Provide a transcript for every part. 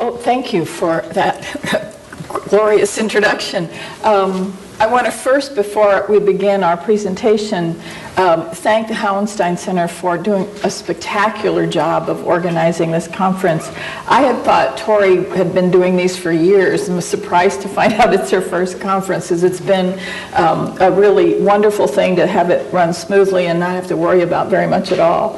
Oh, thank you for that glorious introduction. I want to first, before we begin our presentation, thank the Hauenstein Center for doing a spectacular job of organizing this conference. I had thought Tori had been doing these for years and was surprised to find out it's her first conference, because it's been a really wonderful thing to have it run smoothly and not have to worry about very much at all,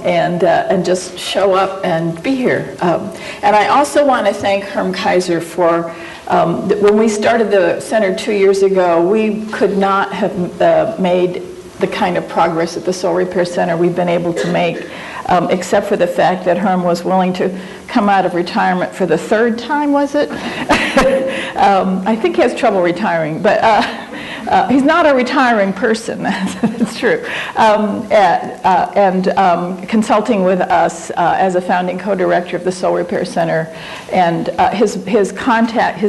and just show up and be here. And I also want to thank Herman Keizer for when we started the center 2 years ago, we could not have made the kind of progress at the Soul Repair Center we've been able to make, except for the fact that Herm was willing to come out of retirement for the third time, was it? I think he has trouble retiring, but he's not a retiring person, that's true. And consulting with us as a founding co-director of the Soul Repair Center, and his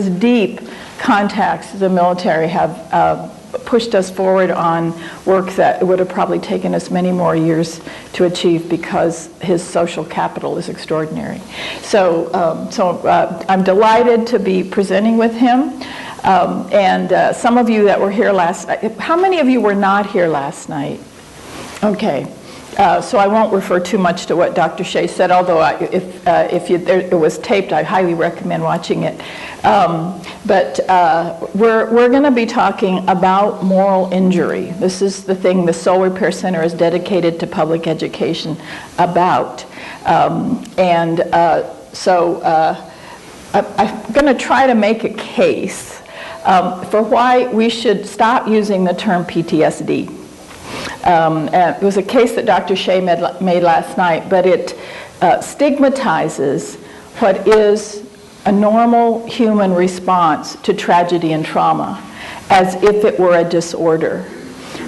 deep contacts to the military have pushed us forward on work that would have probably taken us many more years to achieve, because his social capital is extraordinary. So, I'm delighted to be presenting with him. And some of you that were here last night, how many of you were not here last night? Okay. So I won't refer too much to what Dr. Shea said, although it was taped, I highly recommend watching it. But we're going to be talking about moral injury. This is the thing the Soul Repair Center is dedicated to public education about. So I'm going to try to make a case for why we should stop using the term PTSD. It was a case that Dr. Shea made last night, but it stigmatizes what is a normal human response to tragedy and trauma, as if it were a disorder.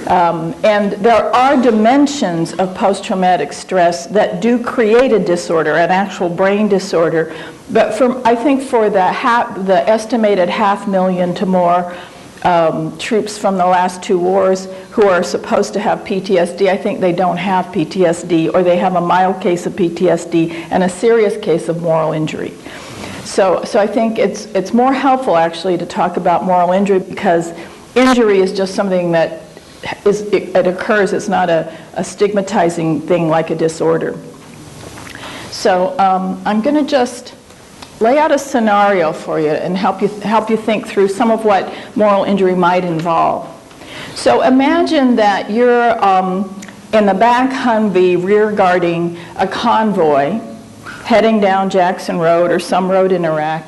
And there are dimensions of post-traumatic stress that do create a disorder, an actual brain disorder. But I think for the estimated 500,000 to more troops from the last 2 wars who are supposed to have PTSD, I think they don't have PTSD, or they have a mild case of PTSD and a serious case of moral injury. So I think it's more helpful actually to talk about moral injury, because injury is just something that it occurs. It's not a stigmatizing thing like a disorder. So I'm going to just lay out a scenario for you and help you think through some of what moral injury might involve. So imagine that you're in the back Humvee rear guarding a convoy heading down Jackson Road or some road in Iraq,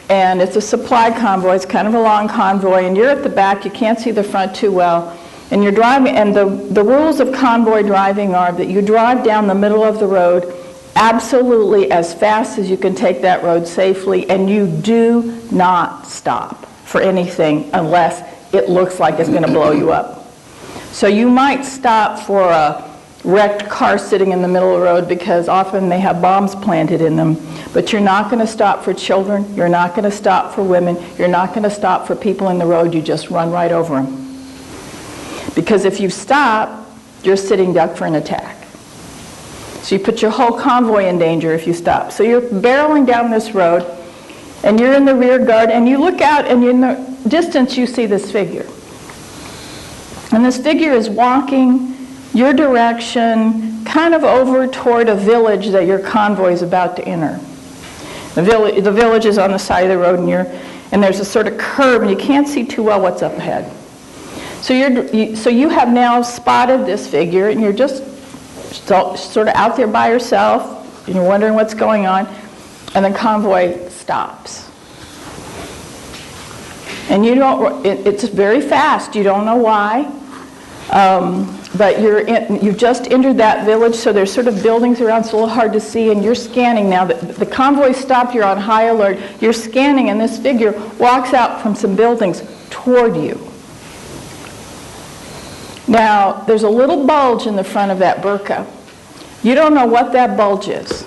and it's a supply convoy. It's kind of a long convoy, and you're at the back. You can't see the front too well, and you're driving, and the rules of convoy driving are that you drive down the middle of the road absolutely as fast as you can take that road safely, and you do not stop for anything unless it looks like it's going to blow you up. So you might stop for a wrecked car sitting in the middle of the road, because often they have bombs planted in them, but you're not going to stop for children, you're not going to stop for women, you're not going to stop for people in the road. You just run right over them. Because if you stop, you're sitting duck for an attack. So you put your whole convoy in danger if you stop. So you're barreling down this road, and you're in the rear guard, and you look out, and in the distance you see this figure. And this figure is walking your direction, kind of over toward a village that your convoy is about to enter. The village is on the side of the road, and there's a sort of curve, and you can't see too well what's up ahead. So you have now spotted this figure, and you're just sort of out there by yourself, and you're wondering what's going on, and the convoy stops. And it's very fast. You don't know why, but you've just entered that village, so there's sort of buildings around. It's a little hard to see, and you're scanning now. The convoy stopped. You're on high alert. You're scanning, and this figure walks out from some buildings toward you. Now, there's a little bulge in the front of that burqa. You don't know what that bulge is.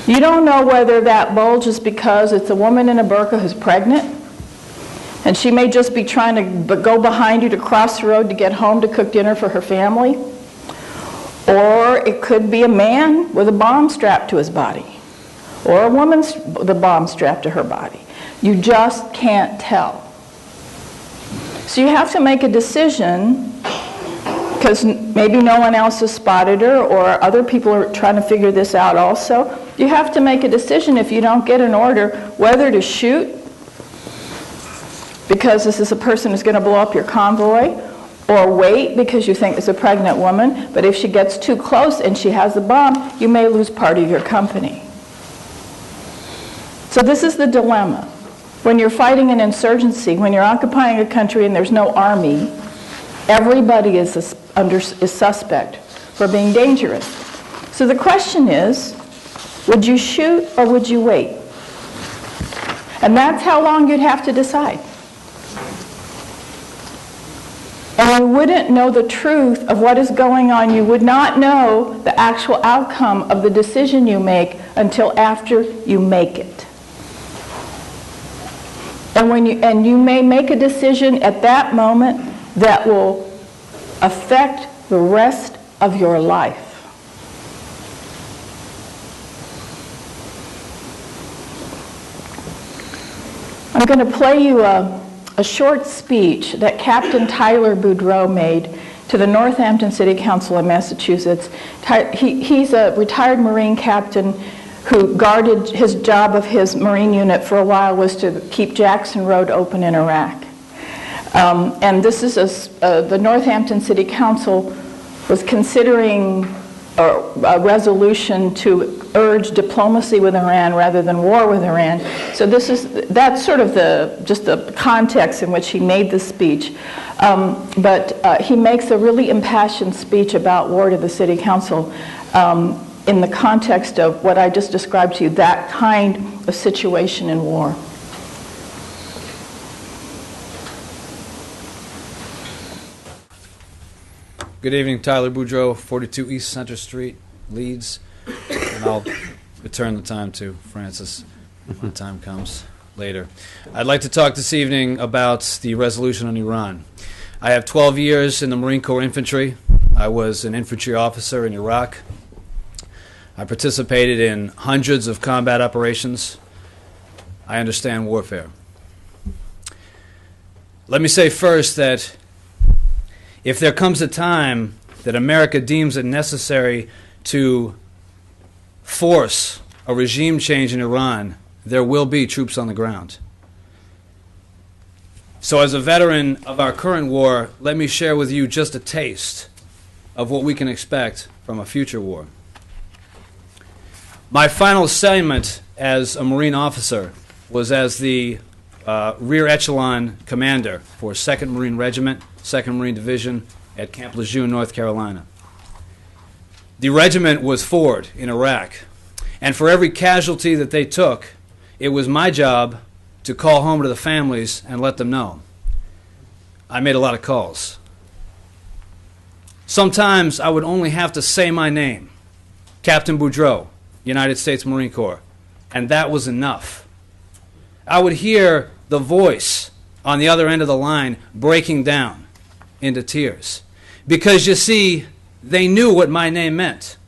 You don't know whether that bulge is because it's a woman in a burqa who's pregnant, and she may just be trying to go behind you to cross the road to get home to cook dinner for her family. Or it could be a man with a bomb strapped to his body. or a woman's the bomb strapped to her body. You just can't tell. So you have to make a decision, because maybe no one else has spotted her, or other people are trying to figure this out also. You have to make a decision, if you don't get an order, whether to shoot, because this is a person who's going to blow up your convoy, or wait because you think it's a pregnant woman, but if she gets too close and she has the bomb, you may lose part of your company. So this is the dilemma. When you're fighting an insurgency, when you're occupying a country and there's no army, everybody is suspect for being dangerous. So the question is, would you shoot or would you wait? And that's how long you'd have to decide. And you wouldn't know the truth of what is going on. You would not know the actual outcome of the decision you make until after you make it. And you may make a decision at that moment that will affect the rest of your life. I'm going to play you a short speech that Captain Tyler Boudreau made to the Northampton City Council in Massachusetts. He's a retired Marine captain who guarded, his job of his Marine unit for a while was to keep Jackson Road open in Iraq. And this is the Northampton City Council was considering a resolution to urge diplomacy with Iran rather than war with Iran. So that's sort of just the context in which he made the speech. But he makes a really impassioned speech about war to the City Council in the context of what I just described to you, that kind of situation in war. Good evening, Tyler Boudreau, 42 East Center Street, Leeds. And I'll return the time to Francis when the time comes later. I'd like to talk this evening about the resolution on Iran. I have 12 years in the Marine Corps Infantry. I was an infantry officer in Iraq. I participated in hundreds of combat operations. I understand warfare. Let me say first that if there comes a time that America deems it necessary to force a regime change in Iran, there will be troops on the ground. So as a veteran of our current war, let me share with you just a taste of what we can expect from a future war. My final assignment as a Marine officer was as the rear echelon commander for 2nd Marine Regiment, 2nd Marine Division at Camp Lejeune, North Carolina. The regiment was forward in Iraq, and for every casualty that they took, it was my job to call home to the families and let them know. I made a lot of calls. Sometimes I would only have to say my name, Captain Boudreau, United States Marine Corps, and that was enough. I would hear the voice on the other end of the line breaking down into tears. Because you see, they knew what my name meant.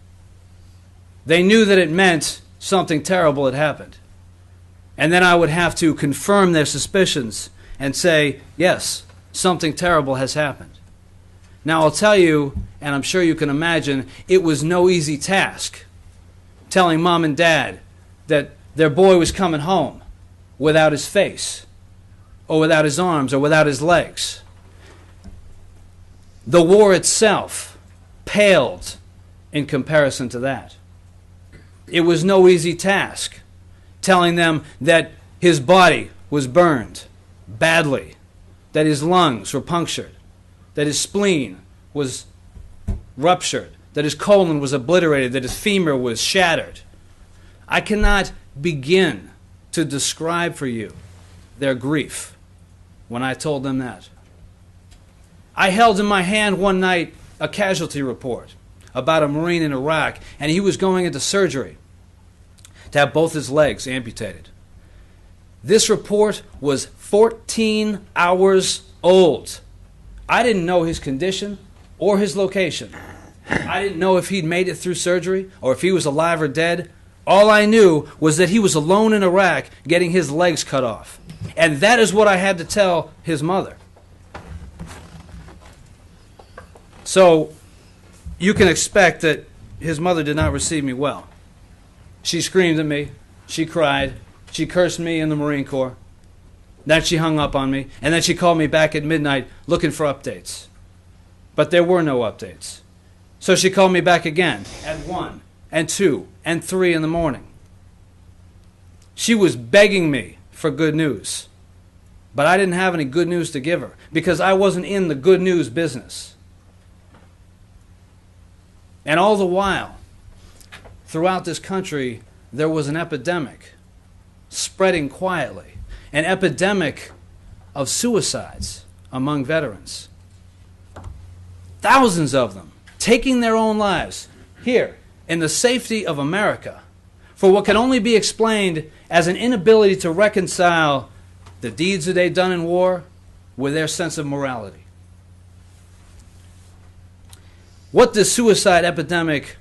They knew that it meant something terrible had happened. And then I would have to confirm their suspicions and say, yes, something terrible has happened. Now I'll tell you, and I'm sure you can imagine, it was no easy task telling mom and dad that their boy was coming home without his face, or without his arms, or without his legs. The war itself paled in comparison to that. It was no easy task telling them that his body was burned badly, that his lungs were punctured, that his spleen was ruptured, that his colon was obliterated, that his femur was shattered. I cannot begin to describe for you their grief when I told them that. I held in my hand one night a casualty report about a Marine in Iraq, and he was going into surgery to have both his legs amputated. This report was 14 hours old. I didn't know his condition or his location. I didn't know if he'd made it through surgery or if he was alive or dead. All I knew was that he was alone in Iraq getting his legs cut off. And that is what I had to tell his mother. So you can expect that his mother did not receive me well. She screamed at me. She cried. She cursed me in the Marine Corps. Then she hung up on me. And then she called me back at midnight looking for updates. But there were no updates. So she called me back again at 1 and 2 and 3 in the morning. She was begging me for good news. But I didn't have any good news to give her because I wasn't in the good news business. And all the while, throughout this country, there was an epidemic spreading quietly, an epidemic of suicides among veterans. Thousands of them taking their own lives here in the safety of America for what can only be explained as an inability to reconcile the deeds that they've done in war with their sense of morality. What this suicide epidemic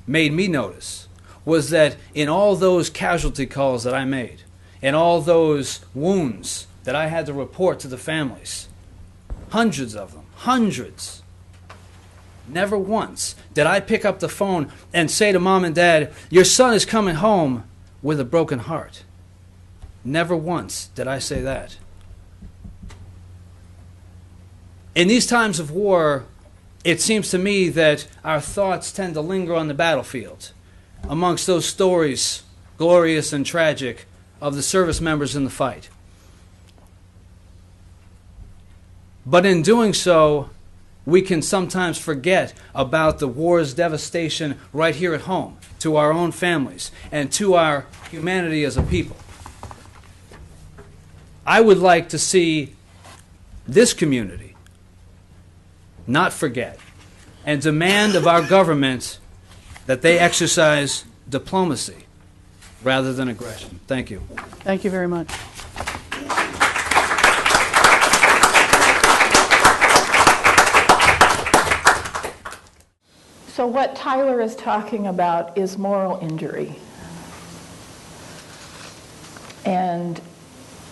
made me notice was that in all those casualty calls that I made, in all those wounds that I had to report to the families, hundreds of them, hundreds, never once did I pick up the phone and say to Mom and Dad, your son is coming home with a broken heart. Never once did I say that. In these times of war, it seems to me that our thoughts tend to linger on the battlefield, amongst those stories, glorious and tragic, of the service members in the fight. But in doing so, we can sometimes forget about the war's devastation right here at home, to our own families, and to our humanity as a people. I would like to see this community not forget and demand of our government that they exercise diplomacy rather than aggression. Thank you. Thank you very much. So what Tyler is talking about is moral injury. And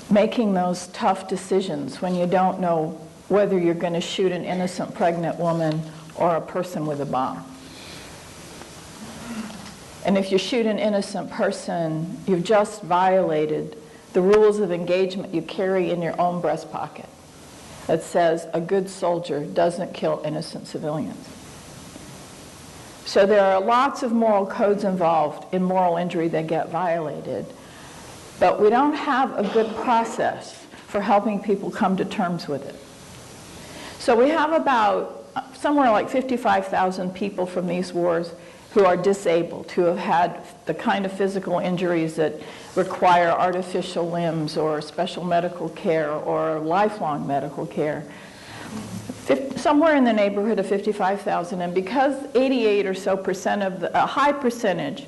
making those tough decisions when you don't know whether you're going to shoot an innocent pregnant woman or a person with a bomb. And if you shoot an innocent person, you've just violated the rules of engagement you carry in your own breast pocket that says a good soldier doesn't kill innocent civilians. So there are lots of moral codes involved in moral injury that get violated, but we don't have a good process for helping people come to terms with it. So we have about somewhere like 55,000 people from these wars who are disabled, who have had the kind of physical injuries that require artificial limbs or special medical care or lifelong medical care. Somewhere in the neighborhood of 55,000, and because 88 or so percent of a high percentage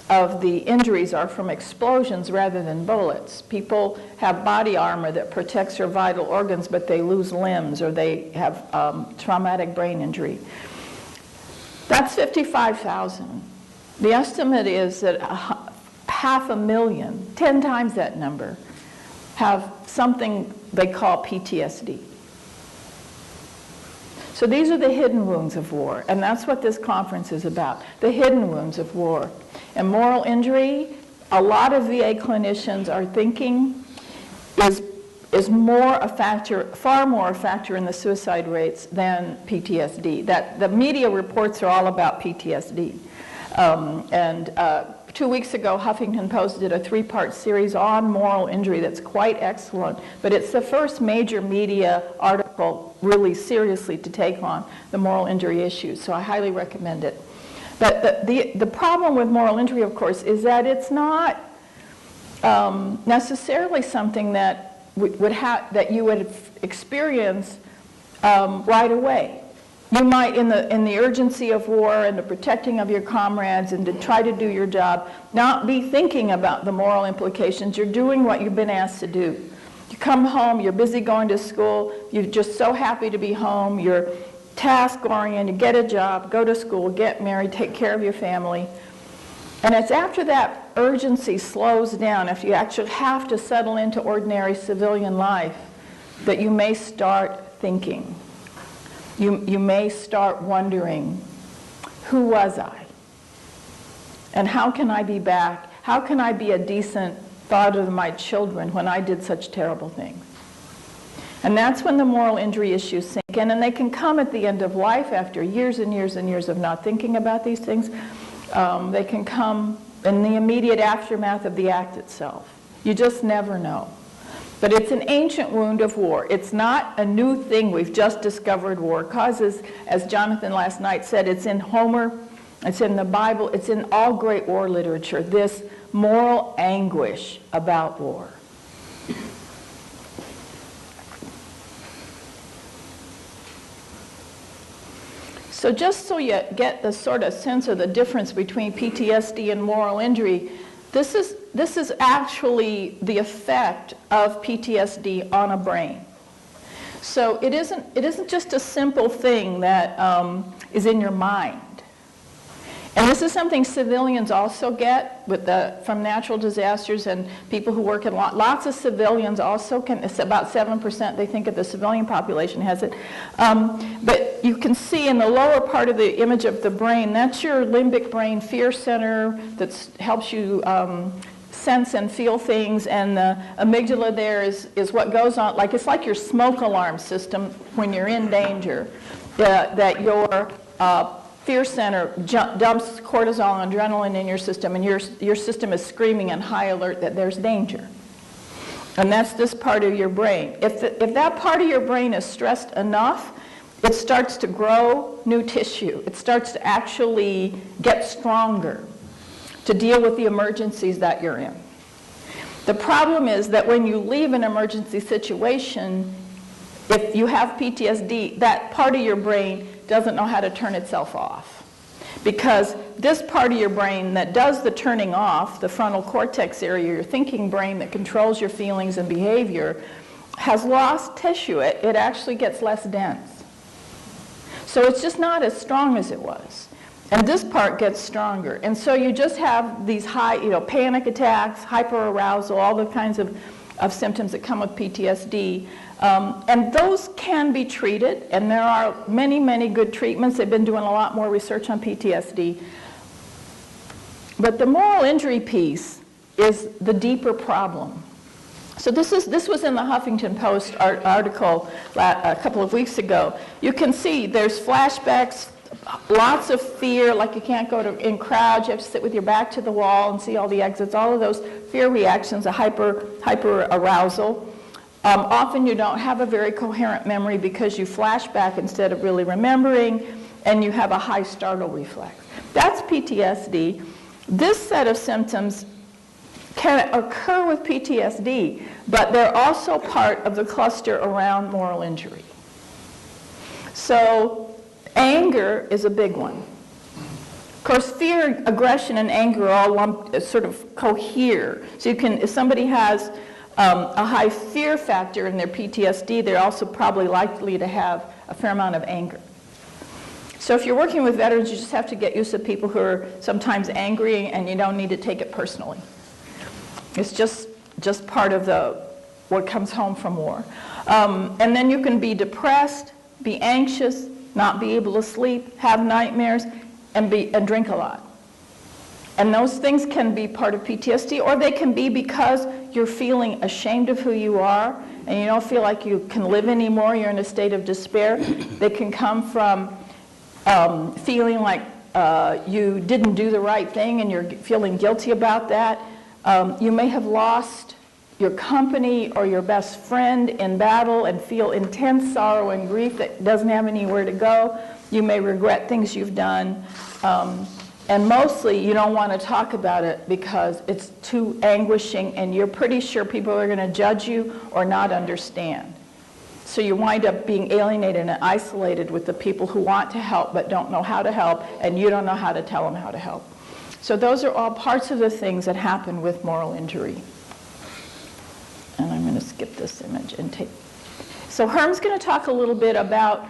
of the injuries are from explosions rather than bullets. People have body armor that protects their vital organs, but they lose limbs or they have traumatic brain injury. That's 55,000. The estimate is that 500,000, 10 times that number, have something they call PTSD. So these are the hidden wounds of war, and that's what this conference is about, the hidden wounds of war. And moral injury, a lot of VA clinicians are thinking is more a factor, far more a factor in the suicide rates than PTSD. That the media reports are all about PTSD. 2 weeks ago, Huffington Post did a 3-part series on moral injury that's quite excellent, but it's the first major media article really seriously to take on the moral injury issues, so I highly recommend it. But the problem with moral injury, of course, is that it's not necessarily something that that you would experience right away. You might, in the urgency of war and the protecting of your comrades and to try to do your job, not be thinking about the moral implications. You're doing what you've been asked to do. You come home, you're busy going to school, you're just so happy to be home, you're task-oriented, get a job, go to school, get married, take care of your family. And it's after that urgency slows down, if you actually have to settle into ordinary civilian life, that you may start thinking. You may start wondering, who was I? And how can I be back? How can I be a decent father to my children when I did such terrible things? And that's when the moral injury issues sink in, and they can come at the end of life after years and years and years of not thinking about these things. They can come in the immediate aftermath of the act itself. You just never know. But it's an ancient wound of war. It's not a new thing we've just discovered war causes. As Jonathan last night said, it's in Homer, it's in the Bible, it's in all great war literature, this moral anguish about war. So just so you get the sort of sense of the difference between PTSD and moral injury, this is actually the effect of PTSD on a brain. So it isn't just a simple thing that is in your mind. And this is something civilians also get from natural disasters, and people who work in lots of civilians also can. It's about 7% they think of the civilian population has it. But you can see in the lower part of the image of the brain, that's your limbic brain fear center that helps you sense and feel things, and the amygdala there is what goes on, it's like your smoke alarm system when you're in danger, that your fear center dumps cortisol and adrenaline in your system, and your system is screaming in high alert that there's danger. And that's this part of your brain. If that part of your brain is stressed enough, it starts to grow new tissue. It starts to actually get stronger to deal with the emergencies that you're in. The problem is that when you leave an emergency situation, if you have PTSD, that part of your brain doesn't know how to turn itself off. Because this part of your brain that does the turning off, the frontal cortex area, your thinking brain that controls your feelings and behavior, has lost tissue. It actually gets less dense. So it's just not as strong as it was. And this part gets stronger. And so you just have these high, panic attacks, hyperarousal, all the kinds of symptoms that come with PTSD. And those can be treated, and there are many, many good treatments. They've been doing a lot more research on PTSD. But the moral injury piece is the deeper problem. So this was in the Huffington Post article a couple of weeks ago. You can see there's flashbacks, lots of fear, like you can't go in crowds, you have to sit with your back to the wall and see all the exits, all of those fear reactions, a hyper arousal. Often you don't have a very coherent memory because you flash back instead of really remembering, and you have a high startle reflex. That's PTSD. This set of symptoms can occur with PTSD, but they're also part of the cluster around moral injury. So anger is a big one. Of course, fear, aggression, and anger are all sort of cohere. So if somebody has a high fear factor in their PTSD, they're also probably likely to have a fair amount of anger. So if you're working with veterans, you just have to get used to people who are sometimes angry, and you don't need to take it personally. It's just part of what comes home from war. And then you can be depressed, be anxious, not be able to sleep, have nightmares, and drink a lot. And those things can be part of PTSD, or they can be because you're feeling ashamed of who you are, and you don't feel like you can live anymore, you're in a state of despair. They can come from feeling like you didn't do the right thing, and you're feeling guilty about that. You may have lost your company or your best friend in battle and feel intense sorrow and grief that doesn't have anywhere to go. You may regret things you've done. And mostly you don't want to talk about it because it's too anguishing, and you're pretty sure people are going to judge you or not understand. So you wind up being alienated and isolated with the people who want to help but don't know how to help, and you don't know how to tell them how to help. So those are all parts of the things that happen with moral injury. And I'm going to skip this image and take. So Herm's going to talk a little bit about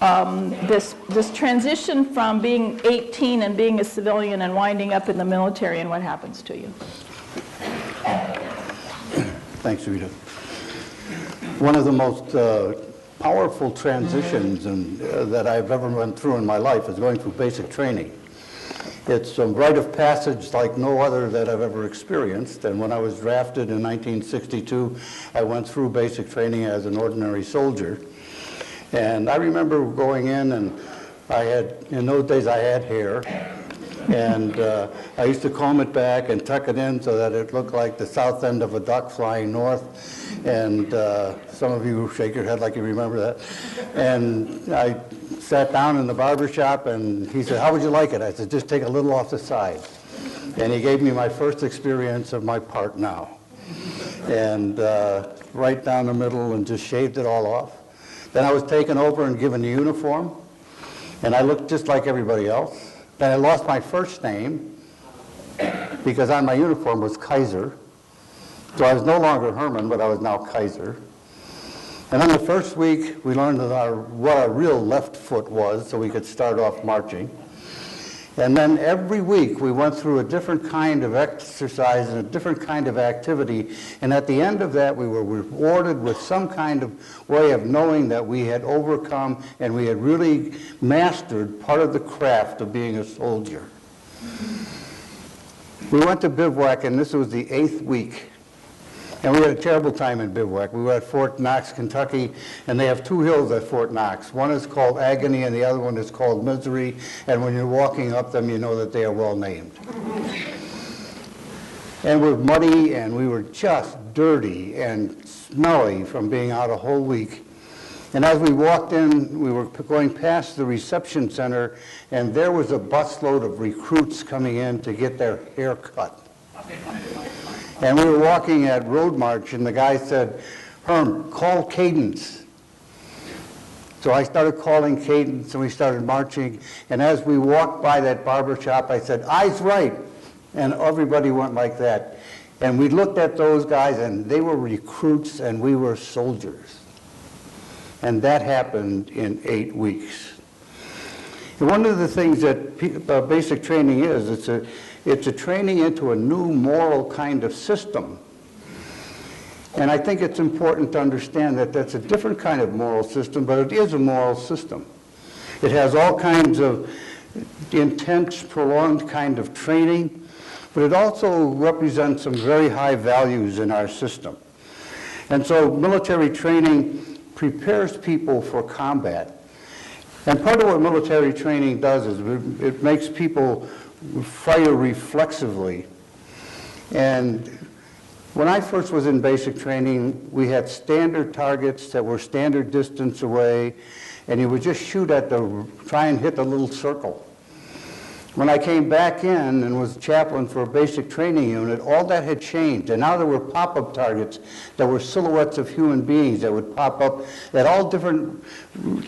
this transition from being 18 and being a civilian and winding up in the military, and what happens to you? Thanks, Rita. One of the most powerful transitions that I've ever went through in my life is going through basic training. It's a rite of passage like no other that I've ever experienced. And when I was drafted in 1962, I went through basic training as an ordinary soldier. And I remember going in, and in those days I had hair, and I used to comb it back and tuck it in so that it looked like the south end of a duck flying north. And some of you shake your head like you remember that. And I sat down in the barber shop, and he said, "How would you like it?" I said, "Just take a little off the side." And he gave me my first experience of my part now. And right down the middle, and just shaved it all off. Then I was taken over and given a uniform, and I looked just like everybody else. Then I lost my first name, because on my uniform was Keizer. So I was no longer Herman, but I was now Keizer. And then the first week, we learned what our real left foot was, so we could start off marching. And then every week, we went through a different kind of exercise and a different kind of activity. And at the end of that, we were rewarded with some kind of way of knowing that we had overcome and we had really mastered part of the craft of being a soldier. We went to bivouac, and this was the 8th week. And we had a terrible time in bivouac. We were at Fort Knox, Kentucky, and they have 2 hills at Fort Knox. One is called Agony, and the other one is called Misery. And when you're walking up them, you know that they are well named. And we're muddy, and we were just dirty and smelly from being out a whole week. And as we walked in, we were going past the reception center, and there was a busload of recruits coming in to get their hair cut. And we were walking at Road March, and the guy said, "Herm, call cadence." So I started calling cadence, and we started marching. And as we walked by that barber shop, I said, "Eyes right." And everybody went like that. And we looked at those guys, and they were recruits, and we were soldiers. And that happened in 8 weeks. And one of the things that basic training is, it's a training into a new moral kind of system. And I think it's important to understand that that's a different kind of moral system, but it is a moral system. It has all kinds of intense, prolonged kind of training, but it also represents some very high values in our system. And so military training prepares people for combat. And part of what military training does is it makes people fire reflexively. And when I first was in basic training, we had standard targets that were standard distance away, and you would just shoot at try and hit the little circle. When I came back in and was chaplain for a basic training unit, all that had changed, and now there were pop-up targets that were silhouettes of human beings that would pop up at all different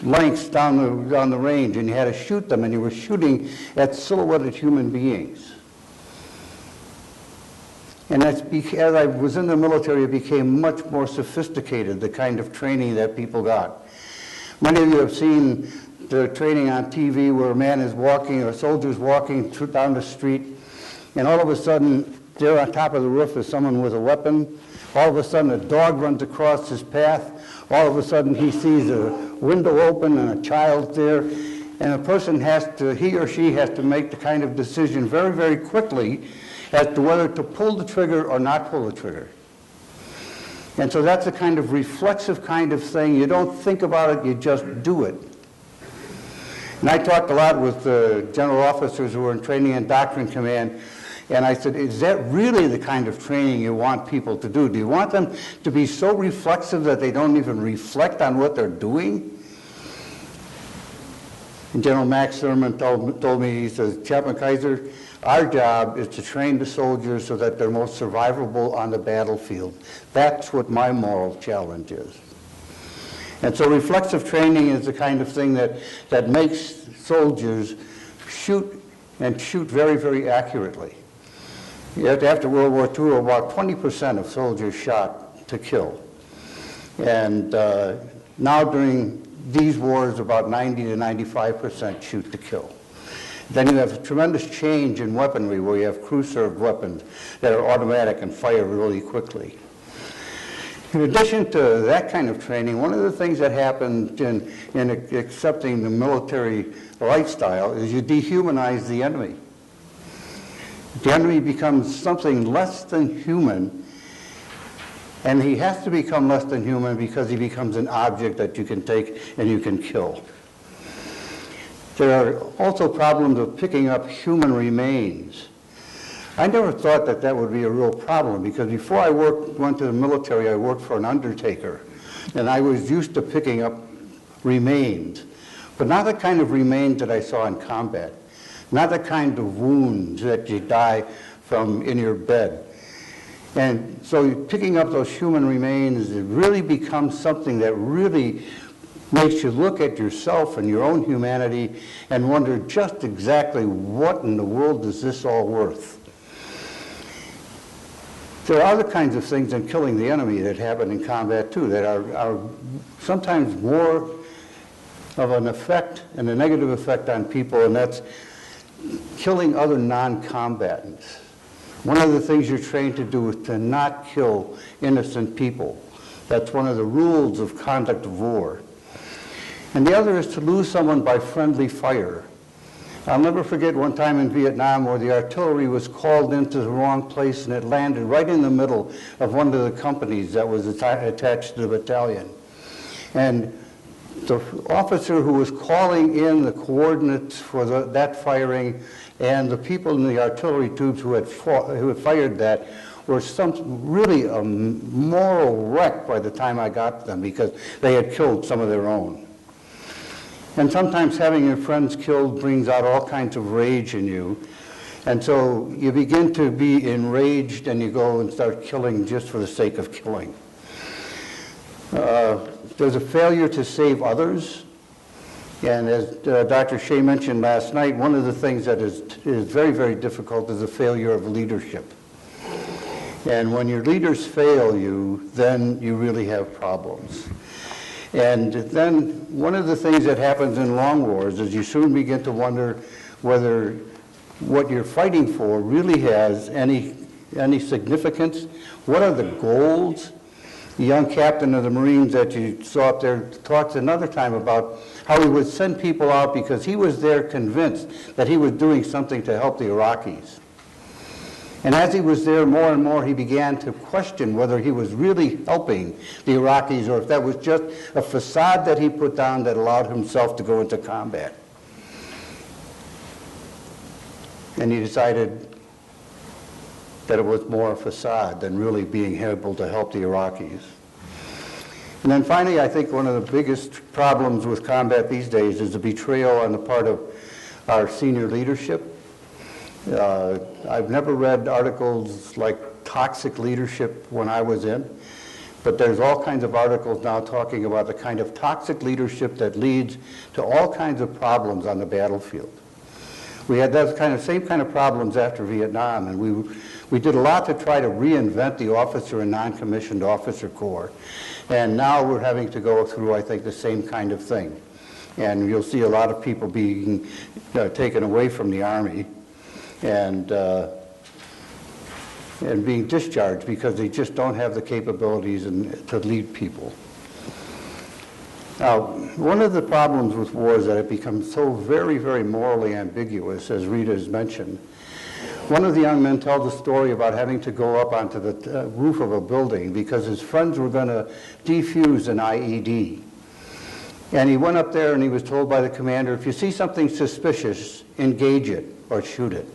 lengths down the range, and you had to shoot them, and you were shooting at silhouetted human beings. And as I was in the military, it became much more sophisticated, the kind of training that people got. Many of you have seen the training on TV where a man is walking, or a soldier's walking down the street, and all of a sudden, there on top of the roof is someone with a weapon. All of a sudden, a dog runs across his path. All of a sudden, he sees a window open and a child there, and a person he or she has to make the kind of decision very, very quickly as to whether to pull the trigger or not pull the trigger. And so that's a kind of reflexive kind of thing. You don't think about it, you just do it. And I talked a lot with the general officers who were in training and doctrine command, and I said, is that really the kind of training you want people to do? Do you want them to be so reflexive that they don't even reflect on what they're doing? And General Max Thurman told me, he says, "Chaplain Keizer, our job is to train the soldiers so that they're most survivable on the battlefield. That's what my moral challenge is." And so reflexive training is the kind of thing that makes soldiers shoot very, very accurately. After World War II, about 20% of soldiers shot to kill. And now during these wars, about 90 to 95% shoot to kill. Then you have a tremendous change in weaponry where you have crew-served weapons that are automatic and fire really quickly. In addition to that kind of training, one of the things that happened in accepting the military lifestyle is you dehumanize the enemy. The enemy becomes something less than human, and he has to become less than human because he becomes an object that you can take and you can kill. There are also problems of picking up human remains. I never thought that that would be a real problem because before I went to the military, I worked for an undertaker, and I was used to picking up remains, but not the kind of remains that I saw in combat, not the kind of wounds that you die from in your bed. And so picking up those human remains, it really becomes something that really makes you look at yourself and your own humanity and wonder just exactly what in the world is this all worth. There are other kinds of things than killing the enemy that happen in combat too that are sometimes more of an effect and a negative effect on people, and that's killing other non-combatants. One of the things you're trained to do is to not kill innocent people. That's one of the rules of conduct of war. And the other is to lose someone by friendly fire. I'll never forget one time in Vietnam where the artillery was called into the wrong place and it landed right in the middle of one of the companies that was attached to the battalion. And the officer who was calling in the coordinates for that firing and the people in the artillery tubes who had fired that were really a moral wreck by the time I got to them because they had killed some of their own. And sometimes having your friends killed brings out all kinds of rage in you. And so you begin to be enraged and you go and start killing just for the sake of killing. There's a failure to save others. And as Dr. Shea mentioned last night, one of the things that is very, very difficult is the failure of leadership. And when your leaders fail you, then you really have problems. And then one of the things that happens in long wars is you soon begin to wonder whether what you're fighting for really has any significance. What are the goals? The young captain of the Marines that you saw up there talks another time about how he would send people out because he was there convinced that he was doing something to help the Iraqis. And as he was there more and more, he began to question whether he was really helping the Iraqis or if that was just a facade that he put down that allowed himself to go into combat. And he decided that it was more a facade than really being able to help the Iraqis. And then finally, I think one of the biggest problems with combat these days is the betrayal on the part of our senior leadership. I've never read articles like toxic leadership when I was in, but there's all kinds of articles now talking about the kind of toxic leadership that leads to all kinds of problems on the battlefield. We had that same kind of problems after Vietnam, and we did a lot to try to reinvent the officer and non-commissioned officer corps. And now we're having to go through, I think, the same kind of thing. And you'll see a lot of people being taken away from the Army and being discharged because they just don't have the capabilities to lead people. Now, one of the problems with war is that it becomes so very, very morally ambiguous, as Rita has mentioned. One of the young men tells a story about having to go up onto the roof of a building because his friends were going to defuse an IED. And he went up there and he was told by the commander, if you see something suspicious, engage it or shoot it.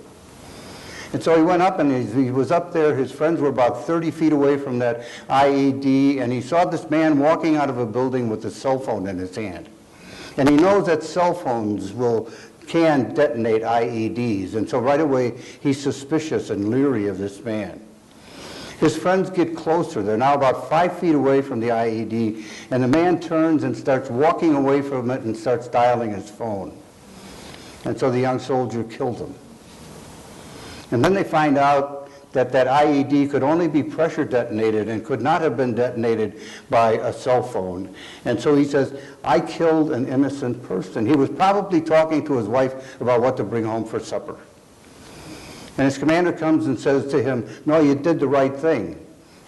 And so he went up and he was up there, his friends were about 30 feet away from that IED, and he saw this man walking out of a building with a cell phone in his hand. And he knows that cell phones can detonate IEDs, and so right away he's suspicious and leery of this man. His friends get closer. They're now about 5 feet away from the IED, and the man turns and starts walking away from it and starts dialing his phone. And so the young soldier killed him. And then they find out that that IED could only be pressure detonated and could not have been detonated by a cell phone. And so he says, I killed an innocent person. He was probably talking to his wife about what to bring home for supper. And his commander comes and says to him, no, you did the right thing.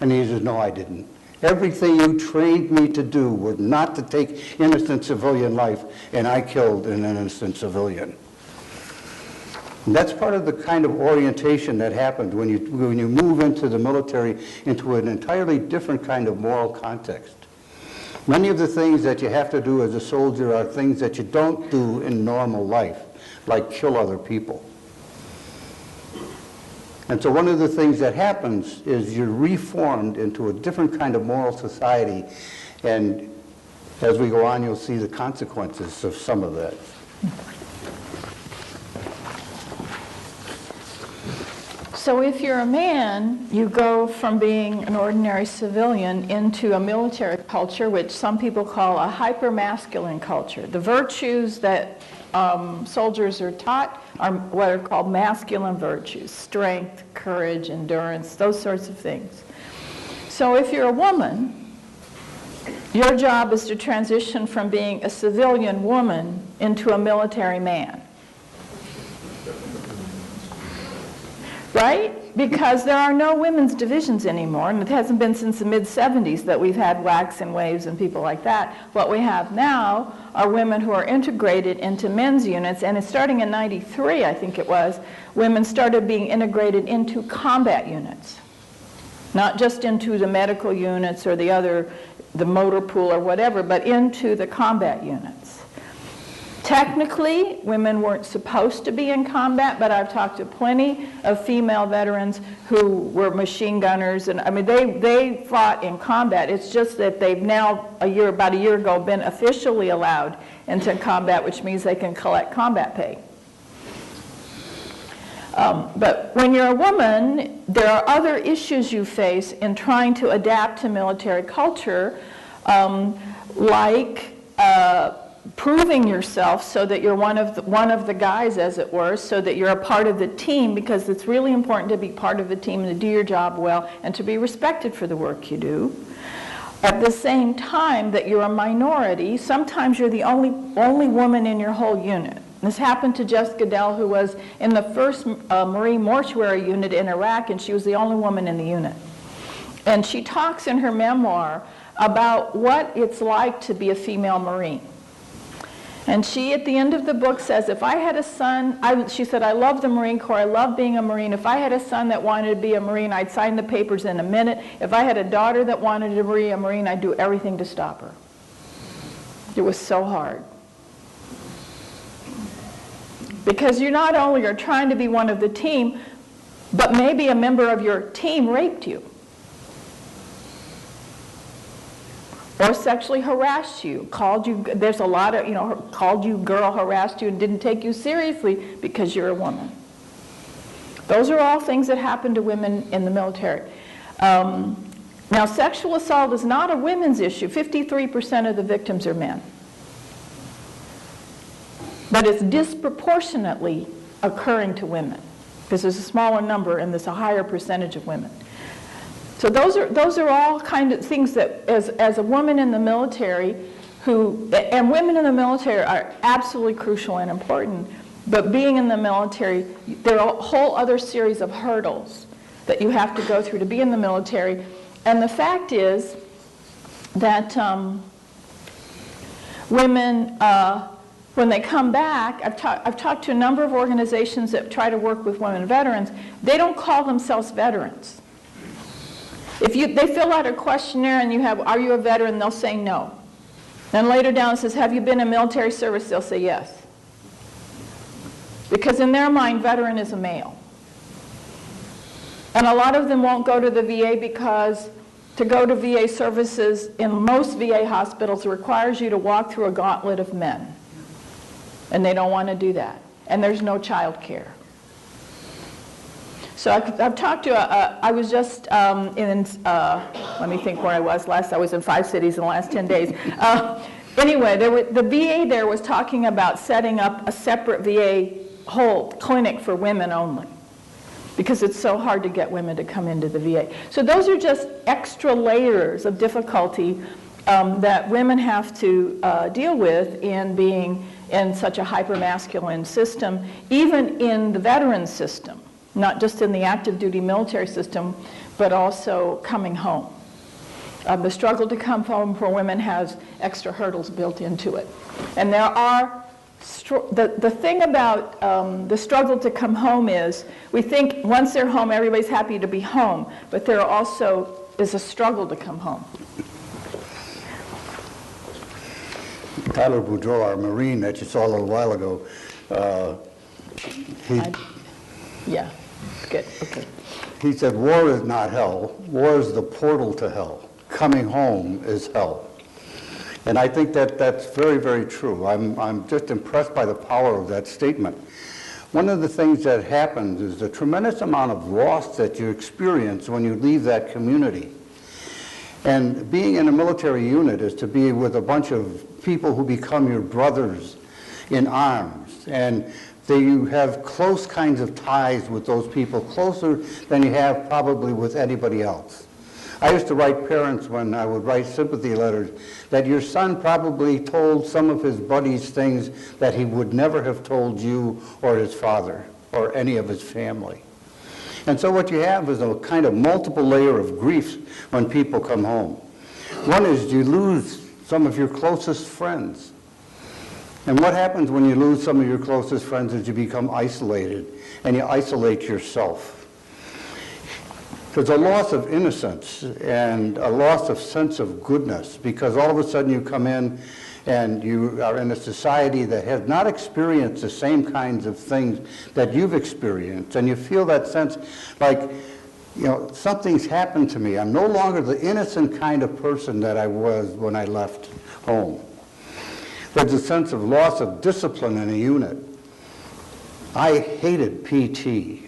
And he says, no, I didn't. Everything you trained me to do was not to take innocent civilian life, and I killed an innocent civilian. And that's part of the kind of orientation that happened when you move into the military into an entirely different kind of moral context. Many of the things that you have to do as a soldier are things that you don't do in normal life, like kill other people. And so one of the things that happens is you're reformed into a different kind of moral society, and as we go on, you'll see the consequences of some of that. So if you're a man, you go from being an ordinary civilian into a military culture, which some people call a hyper-masculine culture. The virtues that soldiers are taught are what are called masculine virtues: strength, courage, endurance, those sorts of things. So if you're a woman, your job is to transition from being a civilian woman into a military man. Right? Because there are no women's divisions anymore, and it hasn't been since the mid-70s that we've had WACs and WAVES and people like that. What we have now are women who are integrated into men's units, and it's starting in '93, I think it was, women started being integrated into combat units. Not just into the medical units or the motor pool or whatever, but into the combat units. Technically, women weren't supposed to be in combat, but I've talked to plenty of female veterans who were machine gunners, and I mean, they fought in combat. It's just that they've now, about a year ago, been officially allowed into combat, which means they can collect combat pay. But when you're a woman, there are other issues you face in trying to adapt to military culture, like proving yourself so that you're one of the guys, as it were, so that you're a part of the team, because it's really important to be part of the team and to do your job well and to be respected for the work you do. At the same time that you're a minority, sometimes you're the only woman in your whole unit. This happened to Jessica Dell, who was in the 1st Marine Mortuary Unit in Iraq, and she was the only woman in the unit. And she talks in her memoir about what it's like to be a female Marine. And she, at the end of the book, says, if I had a son, she said, I love the Marine Corps, I love being a Marine. If I had a son that wanted to be a Marine, I'd sign the papers in a minute. If I had a daughter that wanted to be a Marine, I'd do everything to stop her. It was so hard. Because you not only are trying to be one of the team, but maybe a member of your team raped you. Or sexually harassed you, called you, there's a lot of, called you girl, harassed you, and didn't take you seriously because you're a woman. Those are all things that happen to women in the military. Now, sexual assault is not a women's issue. 53% of the victims are men. But it's disproportionately occurring to women, because there's a smaller number and there's a higher percentage of women. So those are all kind of things that, as a woman in the military, and women in the military are absolutely crucial and important, but being in the military, there are a whole other series of hurdles that you have to go through to be in the military. And the fact is that women, when they come back, I've talked to a number of organizations that try to work with women veterans. They don't call themselves veterans. If they fill out a questionnaire and you have, are you a veteran, they'll say no. Then later down it says, have you been in military service? They'll say yes. Because in their mind, veteran is a male. And a lot of them won't go to the VA because to go to VA services in most VA hospitals requires you to walk through a gauntlet of men. And they don't want to do that. And there's no child care. So I've talked to, I was just let me think where I was last. I was in 5 cities in the last 10 days. Anyway, the VA there was talking about setting up a separate VA whole clinic for women only. because it's so hard to get women to come into the VA. So those are just extra layers of difficulty that women have to deal with in being in such a hypermasculine system, even in the veteran system, not just in the active duty military system, but also coming home. The struggle to come home for women has extra hurdles built into it. And there are, the thing about the struggle to come home is, we think once they're home, everybody's happy to be home, but there also is a struggle to come home. Tyler Boudreau, our Marine that you saw a little while ago, yeah, good, okay. He said, war is not hell, war is the portal to hell. Coming home is hell. And I think that that's very, very true. I'm just impressed by the power of that statement. One of the things that happens is the tremendous amount of loss that you experience when you leave that community. And being in a military unit is to be with a bunch of people who become your brothers in arms. And you have close kinds of ties with those people, closer than you have probably with anybody else. I used to write parents when I would write sympathy letters that your son probably told some of his buddies things that he would never have told you or his father or any of his family. And so what you have is a kind of multiple layer of grief when people come home. One is you lose some of your closest friends. And what happens when you lose some of your closest friends is you become isolated, and you isolate yourself. There's a loss of innocence and a loss of sense of goodness, because all of a sudden you come in and you are in a society that has not experienced the same kinds of things that you've experienced, and you feel that sense like, you know, something's happened to me. I'm no longer the innocent kind of person that I was when I left home. There's a sense of loss of discipline in a unit. I hated PT.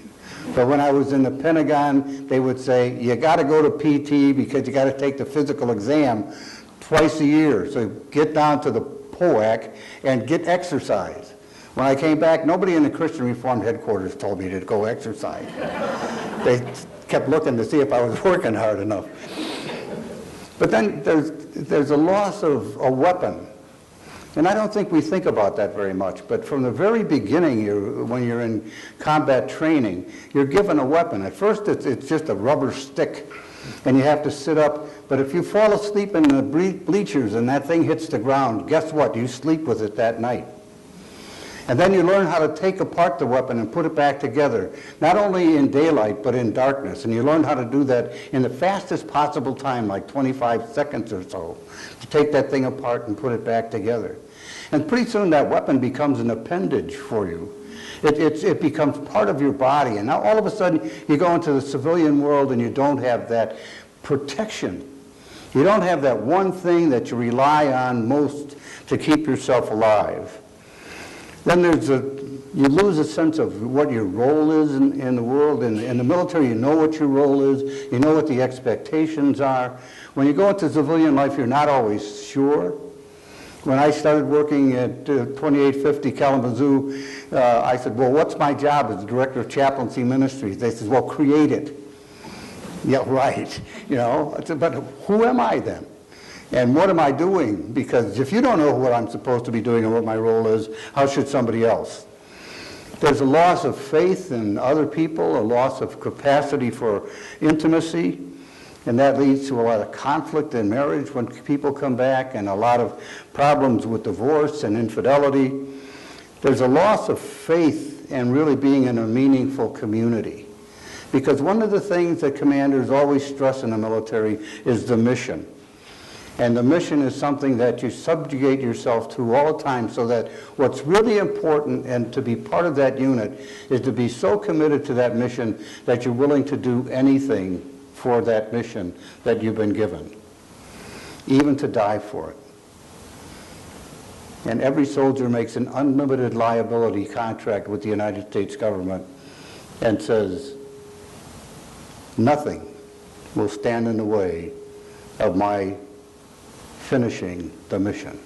But when I was in the Pentagon, they would say, you got to go to PT because you got to take the physical exam twice a year. So get down to the POAC and get exercise. When I came back, nobody in the Christian Reformed headquarters told me to go exercise. They kept looking to see if I was working hard enough. But then there's a loss of a weapon. And I don't think we think about that very much, but from the very beginning, when you're in combat training, you're given a weapon. At first, it's just a rubber stick, and you have to sit up. But if you fall asleep in the bleachers and that thing hits the ground, guess what? You sleep with it that night. And then you learn how to take apart the weapon and put it back together, not only in daylight, but in darkness. And you learn how to do that in the fastest possible time, like 25 seconds or so, to take that thing apart and put it back together. And pretty soon that weapon becomes an appendage for you. It becomes part of your body. And now all of a sudden you go into the civilian world and you don't have that protection. You don't have that one thing that you rely on most to keep yourself alive. Then you lose a sense of what your role is in the world. In the military, you know what your role is. You know what the expectations are. When you go into civilian life, you're not always sure. When I started working at 2850 Kalamazoo, I said, well, what's my job as the director of chaplaincy ministries? They said, well, create it. Yeah, right. You know, I said, but who am I then? And what am I doing? Because if you don't know what I'm supposed to be doing and what my role is, how should somebody else? There's a loss of faith in other people, a loss of capacity for intimacy, and that leads to a lot of conflict in marriage when people come back, and a lot of problems with divorce and infidelity. There's a loss of faith in really being in a meaningful community. Because one of the things that commanders always stress in the military is the mission. And the mission is something that you subjugate yourself to all the time, so that what's really important and to be part of that unit is to be so committed to that mission that you're willing to do anything for that mission that you've been given, even to die for it. And every soldier makes an unlimited liability contract with the United States government and says, nothing will stand in the way of my finishing the mission.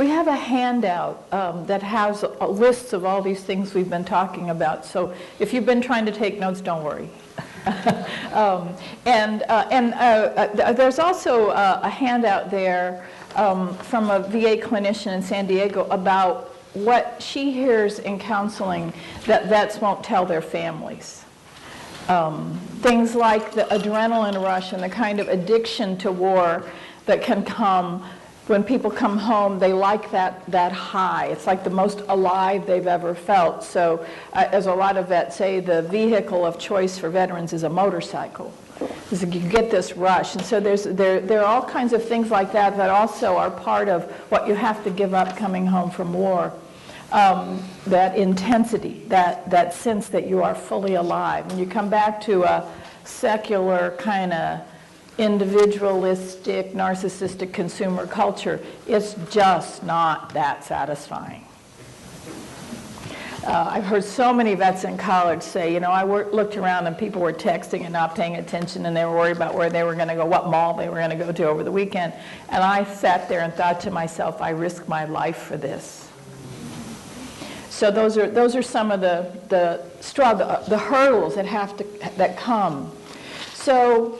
We have a handout that has lists of all these things we've been talking about. So if you've been trying to take notes, don't worry. There's also a handout there from a VA clinician in San Diego about what she hears in counseling that vets won't tell their families. Things like the adrenaline rush and the kind of addiction to war that can come when people come home. They like that high. It's like the most alive they've ever felt. So as a lot of vets say, the vehicle of choice for veterans is a motorcycle. You get this rush. And so there are all kinds of things like that that also are part of what you have to give up coming home from war. That intensity, that sense that you are fully alive. When you come back to a secular kind of individualistic, narcissistic consumer culture, it's just not that satisfying. I've heard so many vets in college say, you know, I looked around and people were texting and not paying attention, and they were worried about where they were going to go, what mall they were going to go to over the weekend. And I sat there and thought to myself, I risk my life for this. So those are some of the struggle, the hurdles that come. So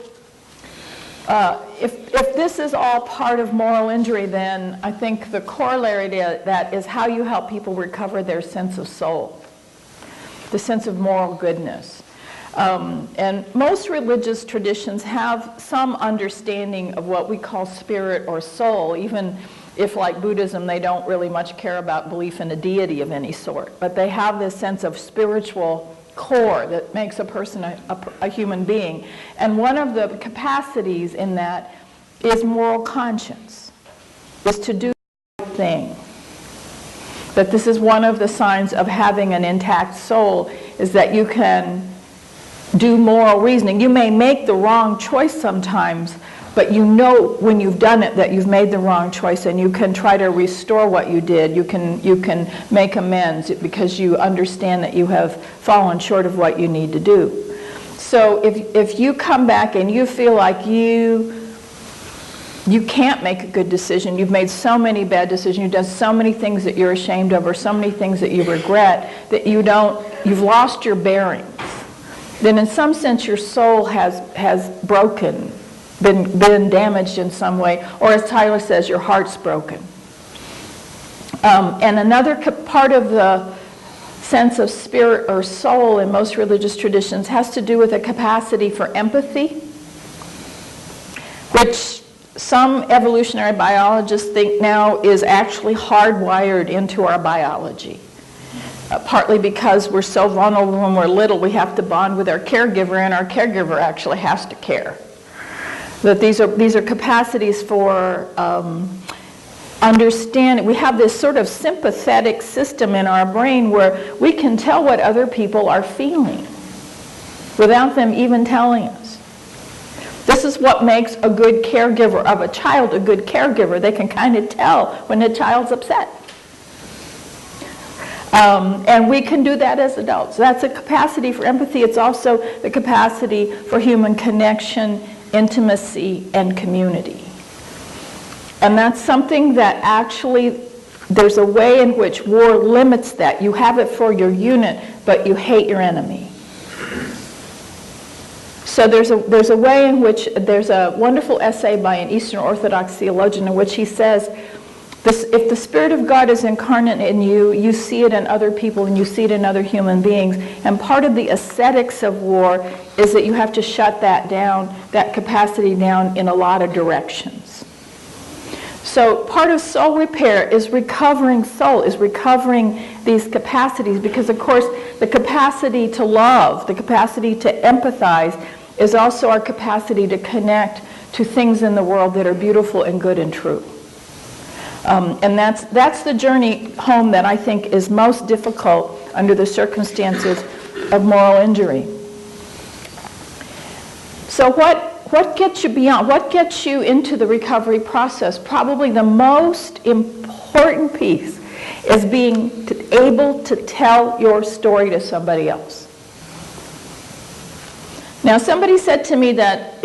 if this is all part of moral injury, then I think the corollary to that is how you help people recover their sense of soul, the sense of moral goodness. And most religious traditions have some understanding of what we call spirit or soul, even if, like Buddhism, they don't really much care about belief in a deity of any sort. But they have this sense of spiritual core that makes a person a human being. And one of the capacities in that is moral conscience, is to do the right thing. That this is one of the signs of having an intact soul, is that you can do moral reasoning. You may make the wrong choice sometimes, but you know when you've done it that you've made the wrong choice, and you can try to restore what you did. You can make amends because you understand that you have fallen short of what you need to do. So if you come back and you feel like you can't make a good decision, you've made so many bad decisions, you've done so many things that you're ashamed of, or so many things that you regret, that you've lost your bearings, then in some sense your soul has broken, been damaged in some way, or as Tyler says, your heart's broken. And another part of the sense of spirit or soul in most religious traditions has to do with a capacity for empathy, which some evolutionary biologists think now is actually hardwired into our biology. Partly because we're so vulnerable when we're little, we have to bond with our caregiver, and our caregiver actually has to care. That these are capacities for understanding. We have this sort of sympathetic system in our brain where we can tell what other people are feeling without them even telling us. This is what makes a good caregiver of a child a good caregiver. They can kind of tell when the child's upset. And we can do that as adults. That's a capacity for empathy. It's also the capacity for human connection, intimacy, and community. And that's something that actually, there's a way in which war limits that. You have it for your unit, but you hate your enemy. So there's a way in which, there's a wonderful essay by an Eastern Orthodox theologian in which he says, if the Spirit of God is incarnate in you, you see it in other people and you see it in other human beings. And part of the ascetics of war is that you have to shut that down, that capacity down, in a lot of directions. So part of soul repair is recovering soul, is recovering these capacities, because of course the capacity to love, the capacity to empathize, is also our capacity to connect to things in the world that are beautiful and good and true. And that's the journey home that I think is most difficult under the circumstances of moral injury. So what gets you beyond, what gets you into the recovery process? Probably the most important piece is being able to tell your story to somebody else. Now, somebody said to me that